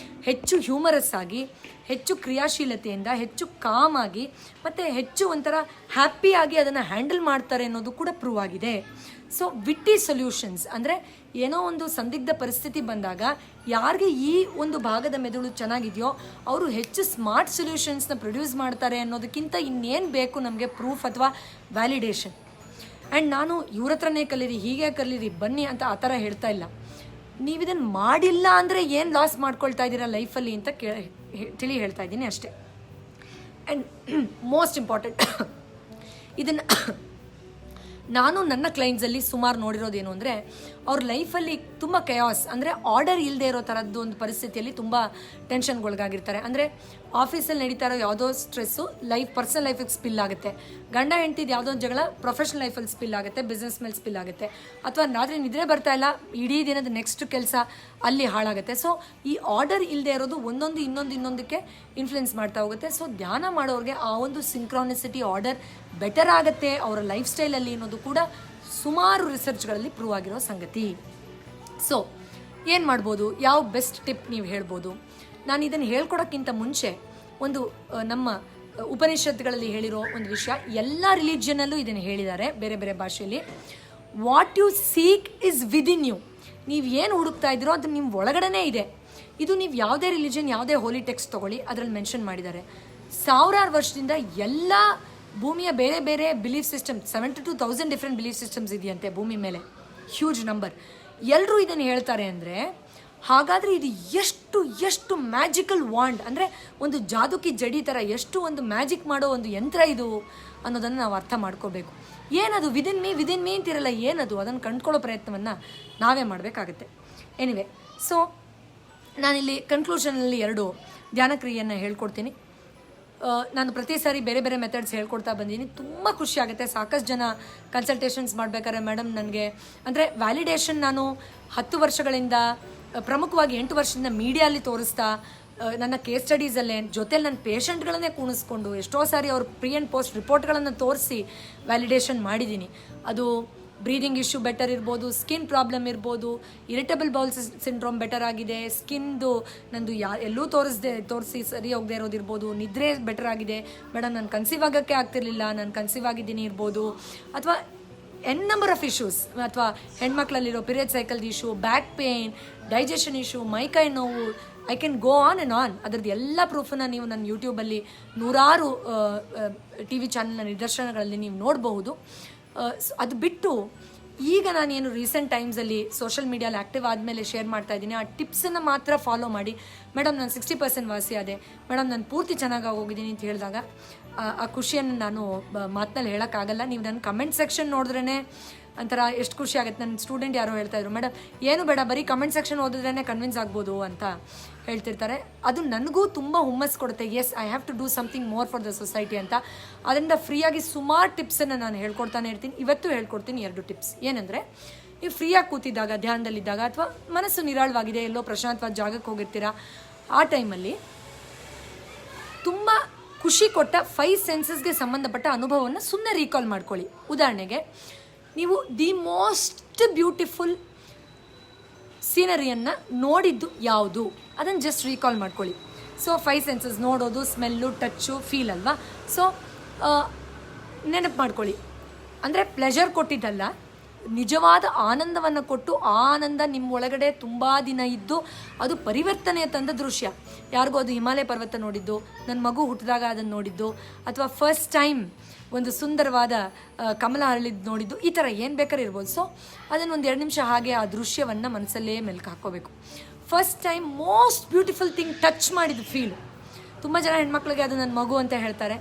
ಹೆಚ್ಚು ಹ್ಯೂಮರಸ್ ಆಗಿ, ಹೆಚ್ಚು ಕ್ರಿಯಾಶೀಲತೆಯಿಂದ, ಹೆಚ್ಚು ಕಾಮ್ ಆಗಿ ಮತ್ತು ಹೆಚ್ಚು ಒಂಥರ ಹ್ಯಾಪಿಯಾಗಿ ಅದನ್ನು ಹ್ಯಾಂಡಲ್ ಮಾಡ್ತಾರೆ ಅನ್ನೋದು ಕೂಡ ಪ್ರೂವ್ ಆಗಿದೆ. ಸೊ ವಿಟ್ಟಿ ಸೊಲ್ಯೂಷನ್ಸ್ ಅಂದರೆ, ಏನೋ ಒಂದು ಸಂದಿಗ್ಧ ಪರಿಸ್ಥಿತಿ ಬಂದಾಗ ಯಾರಿಗೆ ಈ ಒಂದು ಭಾಗದ ಮೆದುಳು ಚೆನ್ನಾಗಿದೆಯೋ ಅವರು ಹೆಚ್ಚು ಸ್ಮಾರ್ಟ್ ಸೊಲ್ಯೂಷನ್ಸ್ನ ಪ್ರೊಡ್ಯೂಸ್ ಮಾಡ್ತಾರೆ ಅನ್ನೋದಕ್ಕಿಂತ ಇನ್ನೇನು ಬೇಕು ನಮಗೆ ಪ್ರೂಫ್ ಅಥವಾ ವ್ಯಾಲಿಡೇಷನ್. ಆ್ಯಂಡ್ ನಾನು ಇವ್ರ ಹತ್ರನೇ ಕಲೀರಿ, ಹೀಗೆ ಕಲೀರಿ, ಬನ್ನಿ ಅಂತ ಆ ಥರ ಹೇಳ್ತಾ ಇಲ್ಲ. ನೀವಿದನ್ನು ಮಾಡಿಲ್ಲ ಅಂದರೆ ಏನು ಲಾಸ್ ಮಾಡ್ಕೊಳ್ತಾ ಇದ್ದೀರಾ ಲೈಫಲ್ಲಿ ಅಂತ ತಿಳಿ ಹೇಳ್ತಾ ಇದ್ದೀನಿ ಅಷ್ಟೇ. ಆ್ಯಂಡ್ ಮೋಸ್ಟ್ ಇಂಪಾರ್ಟೆಂಟ್, ಇದನ್ನು ನಾನು ನನ್ನ ಕ್ಲೈಂಟ್ಸಲ್ಲಿ ಸುಮಾರು ನೋಡಿರೋದೇನು ಅಂದರೆ, ಅವ್ರ ಲೈಫಲ್ಲಿ ತುಂಬ ಕಯಾಸ್, ಅಂದರೆ ಆರ್ಡರ್ ಇಲ್ಲದೆ ಇರೋ ಥರದ್ದು ಒಂದು ಪರಿಸ್ಥಿತಿಯಲ್ಲಿ ತುಂಬ ಟೆನ್ಷನ್ಗೊಳಗಾಗಿರ್ತಾರೆ. ಅಂದರೆ ಆಫೀಸಲ್ಲಿ ನಡೀತಾ ಇರೋ ಯಾವುದೋ ಸ್ಟ್ರೆಸ್ಸು ಪರ್ಸನಲ್ ಲೈಫಿಗೆ ಸ್ಪಿಲ್ ಆಗುತ್ತೆ, ಗಂಡ ಹೆಂಡ್ತಿದ್ದು ಯಾವುದೋ ಒಂದು ಜಗಳ ಪ್ರೊಫೆಷನಲ್ ಲೈಫಲ್ಲಿ ಸ್ಪಿಲ್ ಆಗುತ್ತೆ, ಬಿಸ್ನೆಸ್ ಮೇಲೆ ಸ್ಪಿಲ್ ಆಗುತ್ತೆ, ಅಥವಾ ರಾತ್ರಿ ನಿದ್ರೆ ಬರ್ತಾ ಇಲ್ಲ, ಇಡೀ ದಿನದ ನೆಕ್ಸ್ಟ್ ಕೆಲಸ ಅಲ್ಲಿ ಹಾಳಾಗುತ್ತೆ. ಸೊ ಈ ಆರ್ಡರ್ ಇಲ್ಲದೆ ಇರೋದು ಒಂದೊಂದು ಇನ್ನೊಂದಕ್ಕೆ ಇನ್ಫ್ಲುಯೆನ್ಸ್ ಮಾಡ್ತಾ ಹೋಗುತ್ತೆ. ಸೊ ಧ್ಯಾನ ಮಾಡೋರಿಗೆ ಆ ಒಂದು ಸಿಂಕ್ರಾನಿಸಿಟಿ, ಆರ್ಡರ್ ಬೆಟರ್ ಆಗುತ್ತೆ ಅವರ ಲೈಫ್ ಸ್ಟೈಲಲ್ಲಿ ಅನ್ನೋದು ಕೂಡ ಸುಮಾರು ರಿಸರ್ಚ್ಗಳಲ್ಲಿ ಪ್ರೂವ್ ಆಗಿರೋ ಸಂಗತಿ. ಸೊ ಏನು ಮಾಡ್ಬೋದು, ಯಾವ ಬೆಸ್ಟ್ ಟಿಪ್ ನೀವು ಹೇಳ್ಬೋದು? ನಾನು ಇದನ್ನು ಹೇಳ್ಕೊಡೋಕ್ಕಿಂತ ಮುಂಚೆ ಒಂದು ನಮ್ಮ ಉಪನಿಷತ್ತುಗಳಲ್ಲಿ ಹೇಳಿರೋ ಒಂದು ವಿಷಯ, ಎಲ್ಲ ರಿಲಿಜಿಯನಲ್ಲೂ ಇದನ್ನು ಹೇಳಿದ್ದಾರೆ ಬೇರೆ ಬೇರೆ ಭಾಷೆಯಲ್ಲಿ. What you seek is within you. ನೀವು ಏನು ಹುಡುಕ್ತಾ ಇದ್ದೀರೋ ಅದು ನಿಮ್ಮ ಒಳಗಡೆನೇ ಇದೆ. ಇದು ನೀವು ಯಾವುದೇ ರಿಲಿಜನ್, ಯಾವುದೇ ಹೋಲಿ ಟೆಕ್ಸ್ಟ್ ತೊಗೊಳ್ಳಿ, ಅದರಲ್ಲಿ ಮೆನ್ಷನ್ ಮಾಡಿದ್ದಾರೆ. ಸಾವಿರಾರು ವರ್ಷದಿಂದ ಎಲ್ಲ ಭೂಮಿಯ ಬೇರೆ ಬೇರೆ belief system, 72,000 different belief systems ಇದೆಯಂತೆ ಭೂಮಿ ಮೇಲೆ, ಹ್ಯೂಜ್ ನಂಬರ್. ಎಲ್ಲರೂ ಇದನ್ನು ಹೇಳ್ತಾರೆ ಅಂದರೆ, ಹಾಗಾದರೆ ಇದು ಎಷ್ಟು ಮ್ಯಾಜಿಕಲ್ ವಾಂಡ್, ಅಂದರೆ ಒಂದು ಜಾದುಕಿ ಜಡಿ ಥರ ಎಷ್ಟು ಒಂದು ಮ್ಯಾಜಿಕ್ ಮಾಡೋ ಒಂದು ಯಂತ್ರ ಇದು ಅನ್ನೋದನ್ನು ನಾವು ಅರ್ಥ ಮಾಡ್ಕೋಬೇಕು. ಏನದು ವಿದಿನ್ ಮೀ ಅಂತಿರಲ್ಲ, ಏನದು? ಅದನ್ನು ಕಂಡುಕೊಳ್ಳೋ ಪ್ರಯತ್ನವನ್ನು ನಾವೇ ಮಾಡಬೇಕಾಗತ್ತೆ. ಎನಿವೆ, ಸೊ ನಾನಿಲ್ಲಿ ಕನ್ಕ್ಲೂಷನಲ್ಲಿ 2 ಧ್ಯಾನ ಕ್ರಿಯೆಯನ್ನು ಹೇಳ್ಕೊಡ್ತೀನಿ. ನಾನು ಪ್ರತಿ ಸಾರಿ ಬೇರೆ ಬೇರೆ ಮೆಥಡ್ಸ್ ಹೇಳ್ಕೊಡ್ತಾ ಬಂದೀನಿ. ತುಂಬ ಖುಷಿ ಆಗುತ್ತೆ. ಸಾಕಷ್ಟು ಜನ ಕನ್ಸಲ್ಟೇಷನ್ಸ್ ಮಾಡಬೇಕಾದ್ರೆ, ಮೇಡಮ್ ನನಗೆ ಅಂದರೆ ವ್ಯಾಲಿಡೇಷನ್ ನಾನು 10 ವರ್ಷಗಳಿಂದ, ಪ್ರಮುಖವಾಗಿ 8 ವರ್ಷದಿಂದ ಮೀಡಿಯಲ್ಲಿ ತೋರಿಸ್ತಾ, ನನ್ನ ಕೇಸ್ ಸ್ಟಡೀಸಲ್ಲೇ ಜೊತೆಲಿ ನನ್ನ ಪೇಷಂಟ್ಗಳನ್ನೇ ಕೂಣಿಸ್ಕೊಂಡು ಎಷ್ಟೋ ಸಾರಿ ಅವ್ರ ಪ್ರೀ ಆ್ಯಂಡ್ ಪೋಸ್ಟ್ ರಿಪೋರ್ಟ್ಗಳನ್ನು ತೋರಿಸಿ ವ್ಯಾಲಿಡೇಷನ್ ಮಾಡಿದ್ದೀನಿ. ಅದು ಬ್ರೀದಿಂಗ್ ಇಶ್ಯೂ ಬೆಟರ್ ಇರ್ಬೋದು, ಸ್ಕಿನ್ ಪ್ರಾಬ್ಲಮ್ ಇರ್ಬೋದು, ಇರಿಟೇಬಲ್ ಬೌಲ್ ಸಿಂಡ್ರೋಮ್ ಬೆಟರ್ ಆಗಿದೆ, ಸ್ಕಿನ್ದು ನಂದು ಎಲ್ಲೂ ತೋರಿಸಿ ಸರಿ ಹೋಗದೆ ಇರೋದಿರ್ಬೋದು, ನಿದ್ರೆ ಬೆಟರ್ ಆಗಿದೆ, ಮೇಡಮ್ ನಾನು ಕನ್ಸೀವ್ ಆಗೋಕ್ಕೆ ಆಗ್ತಿರ್ಲಿಲ್ಲ, ನಾನು ಕನ್ಸೀವ್ ಆಗಿದ್ದೀನಿ ಇರ್ಬೋದು, ಅಥವಾ ಎನ್ ನಂಬರ್ ಆಫ್ ಇಶ್ಯೂಸ್, ಅಥವಾ ಹೆಣ್ಮಕ್ಳಲ್ಲಿರೋ ಪೀರಿಯಡ್ ಸೈಕಲ್ದು issue, back pain, digestion issue, ಮೈಕೈ ನೋವು, I can go on and on. ಅದರದ್ದು ಎಲ್ಲ ಪ್ರೂಫನ್ನು ನೀವು ನನ್ನ ಯೂಟ್ಯೂಬಲ್ಲಿ ನೂರಾರು TV ಚಾನಲ್ನ ನಿದರ್ಶನಗಳಲ್ಲಿ ನೀವು ನೋಡಬಹುದು. ಅದು ಬಿಟ್ಟು ಈಗ ನಾನೇನು ರೀಸೆಂಟ್ ಟೈಮ್ಸಲ್ಲಿ ಸೋಷಿಯಲ್ ಮೀಡಿಯಲ್ಲಿ ಆ್ಯಕ್ಟಿವ್ ಆದಮೇಲೆ ಶೇರ್ ಮಾಡ್ತಾ ಇದ್ದೀನಿ, ಆ ಟಿಪ್ಸನ್ನು ಮಾತ್ರ ಫಾಲೋ ಮಾಡಿ. ಮೇಡಮ್ ನಾನು 60% ವಾಸಿ ಆದೆ, ಮೇಡಮ್ ನಾನು ಪೂರ್ತಿ ಚೆನ್ನಾಗಿ ಹೋಗಿದ್ದೀನಿ ಅಂತ ಹೇಳಿದಾಗ ಆ ಖುಷಿಯನ್ನು ನಾನು ಮಾತಿನಲ್ಲಿ ಹೇಳೋಕ್ಕಾಗಲ್ಲ. ನೀವು ನನ್ನ ಕಮೆಂಟ್ ಸೆಕ್ಷನ್ ನೋಡಿದ್ರೇ ಒಂಥರ ಎಷ್ಟು ಖುಷಿ ಆಗುತ್ತೆ. ನನ್ನ ಸ್ಟೂಡೆಂಟ್ ಯಾರೋ ಹೇಳ್ತಾಯಿದ್ರು, ಮೇಡಮ್ ಏನು ಬೇಡ ಬರೀ ಕಮೆಂಟ್ ಸೆಕ್ಷನ್ ಓದಿದ್ರೇ ಕನ್ವಿನ್ಸ್ ಆಗ್ಬೋದು ಅಂತ ಹೇಳ್ತಿರ್ತಾರೆ. ಅದು ನನಗೂ ತುಂಬ ಹುಮ್ಮಸ್ ಕೊಡುತ್ತೆ. Yes, I have to do something more for the society ಅಂತ. ಅದರಿಂದ ಫ್ರೀಯಾಗಿ ಸುಮಾರು ಟಿಪ್ಸನ್ನು ನಾನು ಹೇಳ್ಕೊಡ್ತಾನೆ ಇರ್ತೀನಿ. ಇವತ್ತು ಹೇಳ್ಕೊಡ್ತೀನಿ 2 ಟಿಪ್ಸ್. ಏನಂದರೆ, ನೀವು ಫ್ರೀಯಾಗಿ ಕೂತಿದ್ದಾಗ, ಧ್ಯಾನದಲ್ಲಿದ್ದಾಗ, ಅಥವಾ ಮನಸ್ಸು ನಿರಾಳವಾಗಿದೆ, ಎಲ್ಲೋ ಪ್ರಶಾಂತವಾದ ಜಾಗಕ್ಕೆ ಹೋಗಿರ್ತೀರ, ಆ ಟೈಮಲ್ಲಿ ತುಂಬ ಖುಷಿ ಕೊಟ್ಟ 5 ಸೆನ್ಸಸ್ಗೆ ಸಂಬಂಧಪಟ್ಟ ಅನುಭವವನ್ನು ಸುಮ್ಮನೆ ರೀಕಾಲ್ ಮಾಡ್ಕೊಳ್ಳಿ. ಉದಾಹರಣೆಗೆ, ನೀವು ದಿ ಮೋಸ್ಟ್ ಬ್ಯೂಟಿಫುಲ್ ಸೀನರಿಯನ್ನು ನೋಡಿದ್ದು ಯಾವುದು ಅದನ್ನು ಜಸ್ಟ್ ರೀಕಾಲ್ ಮಾಡ್ಕೊಳ್ಳಿ. ಸೊ 5 ಸೆನ್ಸಸ್ ನೋಡೋದು, ಸ್ಮೆಲ್ಲು, ಟಚ್ಚು, ಫೀಲ್ ಅಲ್ವಾ. ಸೊ ನೆನಪು ಮಾಡ್ಕೊಳ್ಳಿ. ಅಂದರೆ ಪ್ಲೆಷರ್ ಕೊಟ್ಟಿದ್ದಲ್ಲ, ನಿಜವಾದ ಆನಂದವನ್ನು ಕೊಟ್ಟು ಆ ಆನಂದ ನಿಮ್ಮ ಒಳಗಡೆ ತುಂಬ ದಿನ ಇದ್ದು ಅದು ಪರಿವರ್ತನೆ ತಂದ ದೃಶ್ಯ. ಯಾರಿಗೂ ಅದು ಹಿಮಾಲಯ ಪರ್ವತ ನೋಡಿದ್ದು, ನನ್ನ ಮಗು ಹುಟ್ಟಿದಾಗ ಅದನ್ನು ನೋಡಿದ್ದು, ಅಥವಾ ಫಸ್ಟ್ ಟೈಮ್ ಒಂದು ಸುಂದರವಾದ ಕಮಲ ಅರಳಿದ್ದು ನೋಡಿದ್ದು, ಈ ಥರ ಏನು ಬೇಕಾದ್ರೆ ಇರ್ಬೋದು. ಸೊ ಅದನ್ನು ಒಂದು 2 ನಿಮಿಷ ಹಾಗೆ ಆ ದೃಶ್ಯವನ್ನು ಮನಸ್ಸಲ್ಲೇ ಮೆಲ್ಕು ಹಾಕ್ಕೋಬೇಕು. First time most beautiful thing touch ಮಾಡಿದ್ದು ಫೀಲು. ತುಂಬ ಜನ ಹೆಣ್ಮಕ್ಳಿಗೆ ಅದು ನನ್ನ ಮಗು ಅಂತ ಹೇಳ್ತಾರೆ,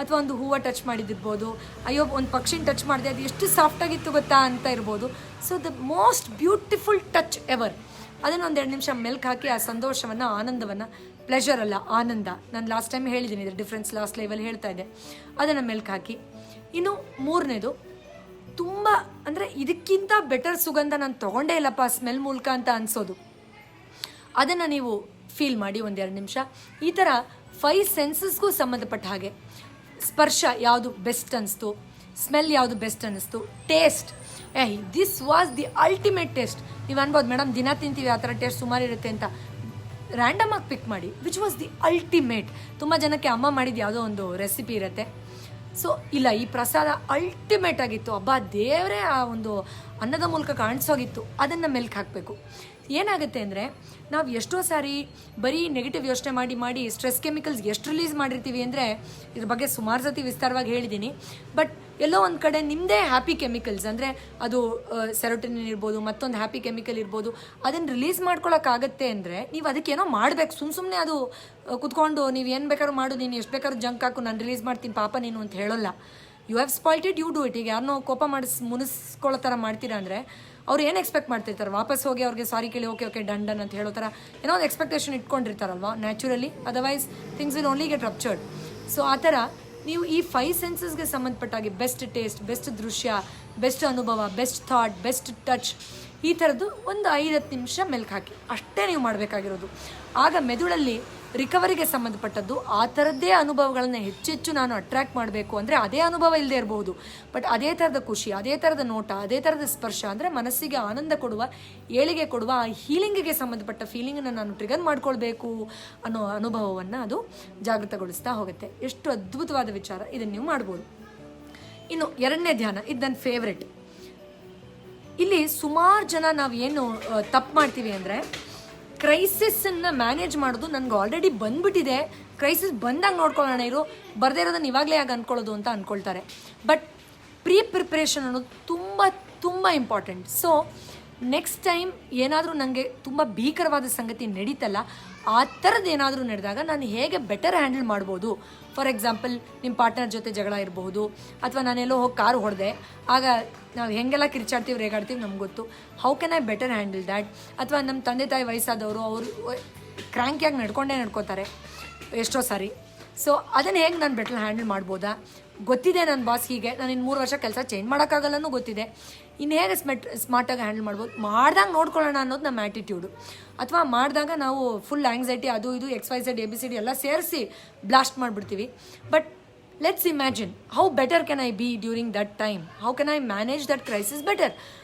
ಅಥವಾ ಒಂದು ಹೂವು ಟಚ್ ಮಾಡಿದ್ದಿರ್ಬೋದು, ಅಯ್ಯೋ ಒಂದು ಪಕ್ಷಿನ ಟಚ್ ಮಾಡಿದೆ ಅದು ಎಷ್ಟು ಸಾಫ್ಟಾಗಿತ್ತು ಗೊತ್ತಾ ಅಂತ ಇರ್ಬೋದು. So the most beautiful touch ever, ಅದನ್ನು ಒಂದು 2 ನಿಮಿಷ ಮೆಲ್ಕು ಹಾಕಿ ಆ ಸಂತೋಷವನ್ನು, ಆನಂದವನ್ನು, ಪ್ಲೆಷರ್ ಅಲ್ಲ ಆನಂದ, ನಾನು ಲಾಸ್ಟ್ ಟೈಮ್ ಹೇಳಿದ್ದೀನಿ ಇದರ ಡಿಫ್ರೆನ್ಸ್ ಲಾಸ್ಟ್ ಲೈವಲ್ಲಿ ಹೇಳ್ತಾ ಇದ್ದೆ, ಅದನ್ನು ಮೆಲ್ಕು ಹಾಕಿ. ಇನ್ನು 3ನೇದು, ತುಂಬ ಅಂದರೆ ಇದಕ್ಕಿಂತ ಬೆಟರ್ ಸುಗಂಧ ನಾನು ತೊಗೊಂಡೇ ಇಲ್ಲಪ್ಪ ಸ್ಮೆಲ್ ಮೂಲಕ ಅಂತ ಅನಿಸೋದು, ಅದನ್ನು ನೀವು ಫೀಲ್ ಮಾಡಿ ಒಂದು 2 ನಿಮಿಷ. ಈ ಥರ 5 ಸೆನ್ಸಸ್ಗೂ ಸಂಬಂಧಪಟ್ಟ ಹಾಗೆ ಸ್ಪರ್ಶ ಯಾವುದು ಬೆಸ್ಟ್ ಅನ್ನಿಸ್ತು, ಸ್ಮೆಲ್ ಯಾವುದು ಬೆಸ್ಟ್ ಅನ್ನಿಸ್ತು, taste this was the ultimate taste. ನೀವು ಅನ್ಬೋದು ಮೇಡಮ್ ದಿನ ತಿಂತೀವಿ ಆ ಥರ ಟೇಸ್ಟ್ ಸುಮಾರು ಇರುತ್ತೆ ಅಂತ, ರ್ಯಾಂಡಮ್ ಆಗಿ ಪಿಕ್ ಮಾಡಿ ವಿಚ್ ವಾಸ್ ದಿ ಅಲ್ಟಿಮೇಟ್. ತುಂಬ ಜನಕ್ಕೆ ಅಮ್ಮ ಮಾಡಿದ ಯಾವುದೋ ಒಂದು ರೆಸಿಪಿ ಇರುತ್ತೆ, ಸೊ ಇಲ್ಲ ಈ ಪ್ರಸಾದ ಅಲ್ಟಿಮೇಟ್ ಆಗಿತ್ತು, ಹಬ್ಬ ದೇವರೇ ಆ ಒಂದು ಅನ್ನದ ಮೂಲಕ ಕಾಣಿಸೋಗಿತ್ತು, ಅದನ್ನು ಮೆಲ್ಕು ಹಾಕಬೇಕು. ಏನಾಗುತ್ತೆ ಅಂದರೆ ನಾವು ಎಷ್ಟೋ ಸಾರಿ ಬರೀ ನೆಗೆಟಿವ್ ಯೋಚನೆ ಮಾಡಿ ಮಾಡಿ ಸ್ಟ್ರೆಸ್ ಕೆಮಿಕಲ್ಸ್ ಎಷ್ಟು ರಿಲೀಸ್ ಮಾಡಿರ್ತೀವಿ ಅಂದರೆ, ಇದ್ರ ಬಗ್ಗೆ ಸುಮಾರು ಸತಿ ವಿಸ್ತಾರವಾಗಿ ಹೇಳಿದ್ದೀನಿ. ಬಟ್ ಎಲ್ಲೋ ಒಂದು ಕಡೆ ನಿಮ್ಮದೇ ಹ್ಯಾಪಿ ಕೆಮಿಕಲ್ಸ್, ಅಂದರೆ ಅದು ಸೆರೋಟೋನಿನ್ ಇರ್ಬೋದು, ಮತ್ತೊಂದು ಹ್ಯಾಪಿ ಕೆಮಿಕಲ್ ಇರ್ಬೋದು, ಅದನ್ನು ರಿಲೀಸ್ ಮಾಡ್ಕೊಳಕ್ಕಾಗತ್ತೆ ಅಂದರೆ ನೀವು ಅದಕ್ಕೇನೋ ಮಾಡಬೇಕು. ಸುಮ್ಮನೆ ಅದು ಕುತ್ಕೊಂಡು ನೀವು ಏನು ಬೇಕಾದ್ರೂ ಮಾಡು, ನೀನು ಎಷ್ಟು ಬೇಕಾದ್ರೂ ಜಂಕ್ ಹಾಕು, ನಾನು ರಿಲೀಸ್ ಮಾಡ್ತೀನಿ ಪಾಪ ನೀನು ಅಂತ ಹೇಳೋಲ್ಲ. You have spoiled it, you do it. ಈಗ ಯಾರನ್ನೋ ಕೋಪ ಮುನಿಸ್ಕೊಳ್ಳೋ ಥರ ಮಾಡ್ತೀರಾ ಅಂದರೆ ಅವ್ರು ಏನು ಎಕ್ಸ್ಪೆಕ್ಟ್ ಮಾಡ್ತಿರ್ತಾರೆ, ವಾಪಸ್ ಹೋಗಿ ಅವ್ರಿಗೆ ಸಾರಿ ಕೇಳಿ ಓಕೆ ಡನ್ ಅಂತ ಹೇಳೋ ಥರ ಏನೋ ಒಂದು ಎಕ್ಸ್ಪೆಕ್ಟೇಷನ್ ಇಟ್ಕೊಂಡಿರ್ತಾರಲ್ವ naturally, otherwise things will only get ruptured. So ಆ ಥರ ನೀವು ಈ 5 ಸೆನ್ಸಸ್ಗೆ ಸಂಬಂಧಪಟ್ಟಾಗಿ ಬೆಸ್ಟ್ ಟೇಸ್ಟ್, ಬೆಸ್ಟ್ ದೃಶ್ಯ, ಬೆಸ್ಟ್ ಅನುಭವ, ಬೆಸ್ಟ್ ಥಾಟ್, ಬೆಸ್ಟ್ ಟಚ್, ಈ ಥರದ್ದು ಒಂದು 5-10 ನಿಮಿಷ ಮೆಲ್ಕು ಹಾಕಿ, ಅಷ್ಟೇ ನೀವು ಮಾಡಬೇಕಾಗಿರೋದು. ಆಗ ಮೆದುಳಲ್ಲಿ ರಿಕವರಿಗೆ ಸಂಬಂಧಪಟ್ಟದ್ದು ಆ ಥರದ್ದೇ ಅನುಭವಗಳನ್ನು ಹೆಚ್ಚೆಚ್ಚು ನಾನು ಅಟ್ರ್ಯಾಕ್ಟ್ ಮಾಡಬೇಕು ಅಂದರೆ ಅದೇ ಅನುಭವ ಇಲ್ಲದೆ ಇರಬಹುದು, ಬಟ್ ಅದೇ ಥರದ ಖುಷಿ, ಅದೇ ಥರದ ನೋಟ, ಅದೇ ಥರದ ಸ್ಪರ್ಶ, ಅಂದರೆ ಮನಸ್ಸಿಗೆ ಆನಂದ ಕೊಡುವ, ಏಳಿಗೆ ಕೊಡುವ, ಆ ಹೀಲಿಂಗಿಗೆ ಸಂಬಂಧಪಟ್ಟ ಫೀಲಿಂಗನ್ನು ನಾನು ಟ್ರಿಗರ್ ಮಾಡ್ಕೊಳ್ಬೇಕು ಅನ್ನೋ ಅನುಭವವನ್ನು ಅದು ಜಾಗೃತಗೊಳಿಸ್ತಾ ಹೋಗುತ್ತೆ. ಎಷ್ಟು ಅದ್ಭುತವಾದ ವಿಚಾರ, ಇದನ್ನು ನೀವು ಮಾಡ್ಬೋದು. ಇನ್ನು 2ನೇ ಧ್ಯಾನ, ಇದು ನನ್ನ ಫೇವ್ರೆಟ್. ಇಲ್ಲಿ ಸುಮಾರು ಜನ ನಾವು ಏನು ತಪ್ಪು ಮಾಡ್ತೀವಿ ಅಂದರೆ, ಕ್ರೈಸಿಸನ್ನು ಮ್ಯಾನೇಜ್ ಮಾಡೋದು ನನಗೆ ಆಲ್ರೆಡಿ ಬಂದ್ಬಿಟ್ಟಿದೆ, ಕ್ರೈಸಿಸ್ ಬಂದಾಗ ನೋಡ್ಕೊಳ್ಳೋಣ ಇರು, ಬರದೇ ಇರೋದನ್ನು ಇವಾಗಲೇ ಆಗ ಅಂದ್ಕೊಳ್ಳೋದು ಅಂತ ಅಂದ್ಕೊಳ್ತಾರೆ. ಬಟ್ ಪ್ರಿಪ್ರೇಷನ್ ಅನ್ನೋದು ತುಂಬ ತುಂಬ ಇಂಪಾರ್ಟೆಂಟ್. ಸೊ ನೆಕ್ಸ್ಟ್ ಟೈಮ್ ಏನಾದರೂ ನನಗೆ ತುಂಬ ಭೀಕರವಾದ ಸಂಗತಿ ನಡೀತಲ್ಲ, ಆ ಥರದ್ದು ಏನಾದರೂ ನಡೆದಾಗ ನಾನು ಹೇಗೆ ಬೆಟರ್ ಹ್ಯಾಂಡಲ್ ಮಾಡ್ಬೋದು. ಫಾರ್ ಎಕ್ಸಾಂಪಲ್ ನಿಮ್ಮ ಪಾರ್ಟ್ನರ್ ಜೊತೆ ಜಗಳ ಇರಬಹುದು, ಅಥವಾ ನಾನೆಲ್ಲೋ ಹೋಗಿ ಕಾರು ಹೊಡೆದೆ, ಆಗ ನಾವು ಹೆಂಗೆಲ್ಲ ಕಿರ್ಚಾಡ್ತೀವಿ ರೇಗಾಡ್ತೀವಿ ನಮ್ಗೆ ಗೊತ್ತು. How can I better handle that? ಅಥವಾ ನಮ್ಮ ತಂದೆ ತಾಯಿ ವಯಸ್ಸಾದವರು, ಅವರು ಕ್ರ್ಯಾಂಕಿಯಾಗಿ ನಡ್ಕೋತಾರೆ ಎಷ್ಟೋ ಸಾರಿ. ಸೊ ಅದನ್ನು ಹೇಗೆ ನಾನು ಬೆಟರ್ ಹ್ಯಾಂಡಲ್ ಮಾಡ್ಬೋದಾ? ಗೊತ್ತಿದೆ ನನ್ನ ಬಾಸ್ ಹೀಗೆ, ನಾನು ಇನ್ನು 3 ವರ್ಷ ಕೆಲಸ ಚೇಂಜ್ ಮಾಡೋಕ್ಕಾಗಲ್ಲನೂ ಗೊತ್ತಿದೆ, ಇನ್ನು ಹೇಗೆ ಸ್ಮಾರ್ಟಾಗಿ ಹ್ಯಾಂಡಲ್ ಮಾಡ್ಬೋದು, ಮಾಡ್ದಾಗ ನೋಡ್ಕೊಳ್ಳೋಣ ಅನ್ನೋದು ನಮ್ಮ ಆ್ಯಟಿಟ್ಯೂಡು. ಅಥವಾ ಮಾಡಿದಾಗ ನಾವು ಫುಲ್ ಆ್ಯಂಗ್ಸೈಟಿ, ಅದು ಇದು XYZ ABCD ಎಲ್ಲ ಸೇರಿಸಿ ಬ್ಲಾಸ್ಟ್ ಮಾಡಿಬಿಡ್ತೀವಿ. But let's imagine how better can I be during that time, how can I manage that crisis better.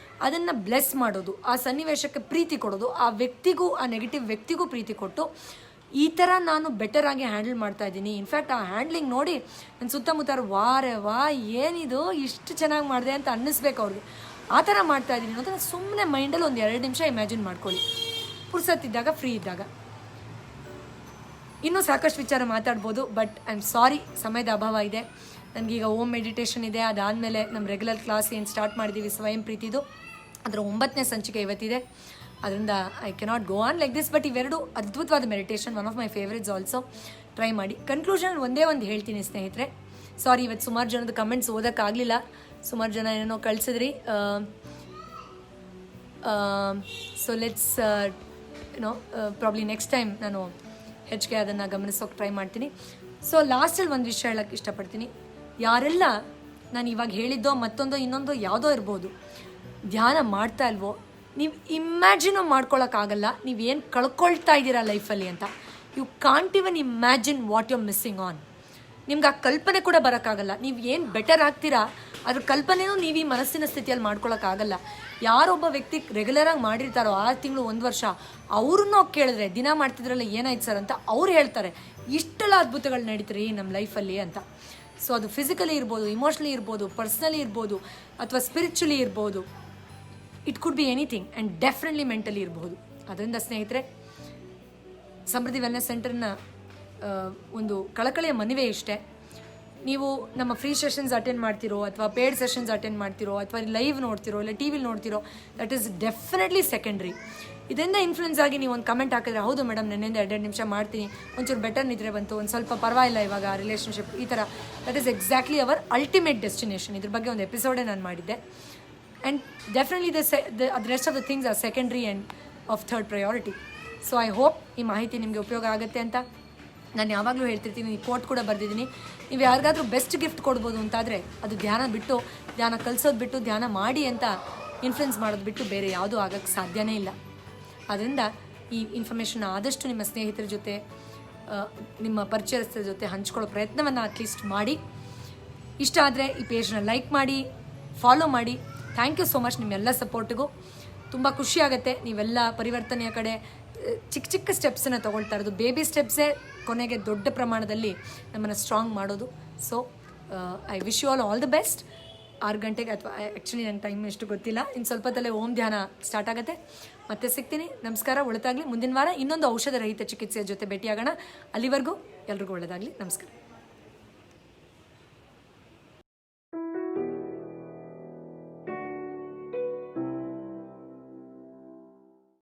ಅದನ್ನು ಬ್ಲೆಸ್ ಮಾಡೋದು, ಆ ಸನ್ನಿವೇಶಕ್ಕೆ ಪ್ರೀತಿ ಕೊಡೋದು, ಆ ವ್ಯಕ್ತಿಗೂ, ಆ ನೆಗೆಟಿವ್ ವ್ಯಕ್ತಿಗೂ ಪ್ರೀತಿ ಕೊಟ್ಟು ಈ ಥರ ನಾನು ಬೆಟರಾಗಿ ಹ್ಯಾಂಡಲ್ ಮಾಡ್ತಾ ಇದ್ದೀನಿ. ಇನ್ಫ್ಯಾಕ್ಟ್ ಆ ಹ್ಯಾಂಡ್ಲಿಂಗ್ ನೋಡಿ ನನ್ನ ಸುತ್ತಮುತ್ತ ವಾ ಏನಿದು ಇಷ್ಟು ಚೆನ್ನಾಗಿ ಮಾಡಿದೆ ಅಂತ ಅನ್ನಿಸ್ಬೇಕು ಅವ್ರಿಗೆ. ಆ ಥರ ಮಾಡ್ತಾ ಇದ್ದೀನಿ ಅಂತ ಸುಮ್ಮನೆ ಮೈಂಡಲ್ಲಿ ಒಂದು 2 ನಿಮಿಷ ಇಮ್ಯಾಜಿನ್ ಮಾಡ್ಕೊಳ್ಳಿ, ಪುರ್ಸತ್ತಿದ್ದಾಗ, ಫ್ರೀ ಇದ್ದಾಗ. ಇನ್ನೂ ಸಾಕಷ್ಟು ವಿಚಾರ ಮಾತಾಡ್ಬೋದು, ಬಟ್ ಐ ಆಮ್ ಸಾರಿ, ಸಮಯದ ಅಭಾವ ಇದೆ. ನನಗೀಗ ಓಮ್ ಮೆಡಿಟೇಷನ್ ಇದೆ. ಅದಾದಮೇಲೆ ನಮ್ಮ ರೆಗ್ಯುಲರ್ ಕ್ಲಾಸ್ ಏನು ಸ್ಟಾರ್ಟ್ ಮಾಡಿದ್ದೀವಿ ಸ್ವಯಂ ಪ್ರೀತಿದು, ಅದರ 9ನೇ ಸಂಚಿಕೆ ಇವತ್ತಿದೆ. ಅದರಿಂದ I cannot go on like this. But ಇವೆರಡು ಅದ್ಭುತವಾದ meditation, one of my favourites also. Try ಮಾಡಿ. ಕನ್ಕ್ಲೂಷನ್ ಒಂದೇ ಒಂದು ಹೇಳ್ತೀನಿ ಸ್ನೇಹಿತರೆ. ಸಾರಿ, ಇವತ್ತು ಸುಮಾರು ಜನದ ಕಮೆಂಟ್ಸ್ ಓದೋಕ್ಕಾಗಲಿಲ್ಲ. ಸುಮಾರು ಜನ ಏನೇನೋ ಕಳಿಸಿದ್ರಿ. So let's probably next time ನಾನು ಹೆಚ್ಚಿಗೆ ಅದನ್ನು ಗಮನಿಸೋಕೆ ಟ್ರೈ ಮಾಡ್ತೀನಿ. ಸೊ ಲಾಸ್ಟಲ್ಲಿ ಒಂದು ವಿಷಯ ಹೇಳೋಕ್ಕೆ ಇಷ್ಟಪಡ್ತೀನಿ. ಯಾರೆಲ್ಲ ನಾನು ಇವಾಗ ಹೇಳಿದ್ದೋ ಮತ್ತೊಂದೋ ಇನ್ನೊಂದೋ ಯಾವುದೋ ಇರ್ಬೋದು, ಧ್ಯಾನ ಮಾಡ್ತಾ ಇಲ್ವೋ, ನೀವು ಇಮ್ಯಾಜಿನೂ ಮಾಡ್ಕೊಳಕ್ಕಾಗಲ್ಲ ನೀವೇನು ಕಳ್ಕೊಳ್ತಾ ಇದ್ದೀರಾ ಲೈಫಲ್ಲಿ ಅಂತ. You can't even imagine what you are missing on. ನಿಮ್ಗೆ ಆ ಕಲ್ಪನೆ ಕೂಡ ಬರೋಕ್ಕಾಗಲ್ಲ. ನೀವು ಏನು ಬೆಟರ್ ಆಗ್ತೀರಾ ಅದ್ರ ಕಲ್ಪನೆಯೂ ನೀವು ಈ ಮನಸ್ಸಿನ ಸ್ಥಿತಿಯಲ್ಲಿ ಮಾಡ್ಕೊಳಕ್ಕಾಗಲ್ಲ. ಯಾರೊಬ್ಬ ವ್ಯಕ್ತಿ ರೆಗ್ಯುಲರಾಗಿ ಮಾಡಿರ್ತಾರೋ 6 ತಿಂಗಳು 1 ವರ್ಷ, ಅವ್ರನ್ನೂ ಕೇಳಿದ್ರೆ ದಿನ ಮಾಡ್ತಿದ್ರಲ್ಲ ಏನಾಯ್ತು ಸರ್ ಅಂತ ಅವ್ರು ಹೇಳ್ತಾರೆ, ಇಷ್ಟೆಲ್ಲ ಅದ್ಭುತಗಳು ನಡೀತಾರೆ ನಮ್ಮ ಲೈಫಲ್ಲಿ ಅಂತ. ಸೊ ಅದು ಫಿಸಿಕಲಿ ಇರ್ಬೋದು, ಇಮೋಷ್ನಲಿ ಇರ್ಬೋದು, ಪರ್ಸ್ನಲಿ ಇರ್ಬೋದು, ಅಥವಾ ಸ್ಪಿರಿಚುಲಿ ಇರ್ಬೋದು. It could be anything and definitely mentally ಇರ್ಬೋದು. ಅದರಿಂದ ಸ್ನೇಹಿತರೆ, ಸಮೃದ್ಧಿ ವೆಲ್ನೆಸ್ ಸೆಂಟರ್ನ ಒಂದು ಕಳಕಳಿಯ ಮನವಿ ಇಷ್ಟೇ. ನೀವು ನಮ್ಮ ಫ್ರೀ ಸೆಷನ್ಸ್ ಅಟೆಂಡ್ ಮಾಡ್ತಿರೋ, ಅಥವಾ ಪೇಯ್ಡ್ ಸೆಷನ್ಸ್ ಅಟೆಂಡ್ ಮಾಡ್ತಿರೋ, ಅಥವಾ ಲೈವ್ ನೋಡ್ತಿರೋ, ಇಲ್ಲ ಟಿ ವಿಲಿ ನೋಡ್ತಿರೋ, ದಟ್ ಈಸ್ ಡೆಫಿನೆಟ್ಲಿ ಸೆಕೆಂಡ್ರಿ. ಇದರಿಂದ ಇನ್ಫ್ಲುಯೆನ್ಸ್ ಆಗಿ ನೀವು ಒಂದು ಕಮೆಂಟ್ ಹಾಕಿದ್ರೆ, ಹೌದು ಮೇಡಮ್ ನನ್ನಿಂದ 2 ನಿಮಿಷ ಮಾಡ್ತೀನಿ, ಒಂಚೂರು ಬೆಟರ್ ನಿದ್ರೆ ಬಂತು, ಒಂದು ಸ್ವಲ್ಪ ಪರವಾಗಿಲ್ಲ ಇವಾಗ ರಿಲೇಷನ್ಶಿಪ್, ಈ ಥರ. That is exactly our ultimate destination. ಇದ್ರ ಬಗ್ಗೆ ಒಂದು ಎಪಿಸೋಡೇ ನಾನು ಮಾಡಿದ್ದೆ. And definitely the rest of the things are secondary and of third priority. So I hope ಈ ಮಾಹಿತಿ ನಿಮಗೆ ಉಪಯೋಗ ಆಗುತ್ತೆ ಅಂತ ನಾನು ಯಾವಾಗಲೂ ಹೇಳ್ತಿರ್ತೀನಿ. ಕೋಟ್ ಕೂಡ ಬರೆದಿದ್ದೀನಿ, ನೀವು ಯಾರಿಗಾದ್ರೂ ಬೆಸ್ಟ್ ಗಿಫ್ಟ್ ಕೊಡ್ಬೋದು ಅಂತಾದರೆ ಅದು ಧ್ಯಾನ ಕಲಿಸೋದು ಬಿಟ್ಟು ಧ್ಯಾನ ಮಾಡಿ ಅಂತ ಇನ್ಫ್ಲುಯೆನ್ಸ್ ಮಾಡೋದು ಬಿಟ್ಟು ಬೇರೆ ಯಾವುದೂ ಆಗೋಕ್ಕೆ ಸಾಧ್ಯನೇ ಇಲ್ಲ. ಅದರಿಂದ ಈ ಇನ್ಫಾರ್ಮೇಷನ್ ಆದಷ್ಟು ನಿಮ್ಮ ಸ್ನೇಹಿತರ ಜೊತೆ, ನಿಮ್ಮ ಪರಿಚಯಸ್ಥರ ಜೊತೆ ಹಂಚ್ಕೊಳ್ಳೋ ಪ್ರಯತ್ನವನ್ನು ಅಟ್ಲೀಸ್ಟ್ ಮಾಡಿ. ಇಷ್ಟ ಆದರೆ ಈ ಪೇಜ್ನ ಲೈಕ್ ಮಾಡಿ, ಫಾಲೋ ಮಾಡಿ. ಥ್ಯಾಂಕ್ ಯು ಸೋ ಮಚ್ ನಿಮ್ಮೆಲ್ಲ ಸಪೋರ್ಟಿಗೂ. ತುಂಬ ಖುಷಿಯಾಗುತ್ತೆ ನೀವೆಲ್ಲ ಪರಿವರ್ತನೆಯ ಕಡೆ ಚಿಕ್ಕ ಚಿಕ್ಕ ಸ್ಟೆಪ್ಸನ್ನು ತೊಗೊಳ್ತಾ ಇರೋದು. ಬೇಬಿ ಸ್ಟೆಪ್ಸೇ ಕೊನೆಗೆ ದೊಡ್ಡ ಪ್ರಮಾಣದಲ್ಲಿ ನಮ್ಮನ್ನು ಸ್ಟ್ರಾಂಗ್ ಮಾಡೋದು. So I wish you all the best. 6 ಗಂಟೆಗೆ, ಅಥವಾ ಆ್ಯಕ್ಚುಲಿ ನನ್ನ ಟೈಮ್ ಎಷ್ಟು ಗೊತ್ತಿಲ್ಲ, ಇನ್ನು ಸ್ವಲ್ಪದಲ್ಲೇ ಓಮ್ ಧ್ಯಾನ ಸ್ಟಾರ್ಟ್ ಆಗುತ್ತೆ. ಮತ್ತೆ ಸಿಗ್ತೀನಿ. ನಮಸ್ಕಾರ, ಒಳ್ಳೆದಾಗಲಿ. ಮುಂದಿನ ವಾರ ಇನ್ನೊಂದು ಔಷಧ ರಹಿತ ಚಿಕಿತ್ಸೆಯ ಜೊತೆ ಭೇಟಿಯಾಗೋಣ. ಅಲ್ಲಿವರೆಗೂ ಎಲ್ರಿಗೂ ಒಳ್ಳೆಯದಾಗಲಿ. ನಮಸ್ಕಾರ.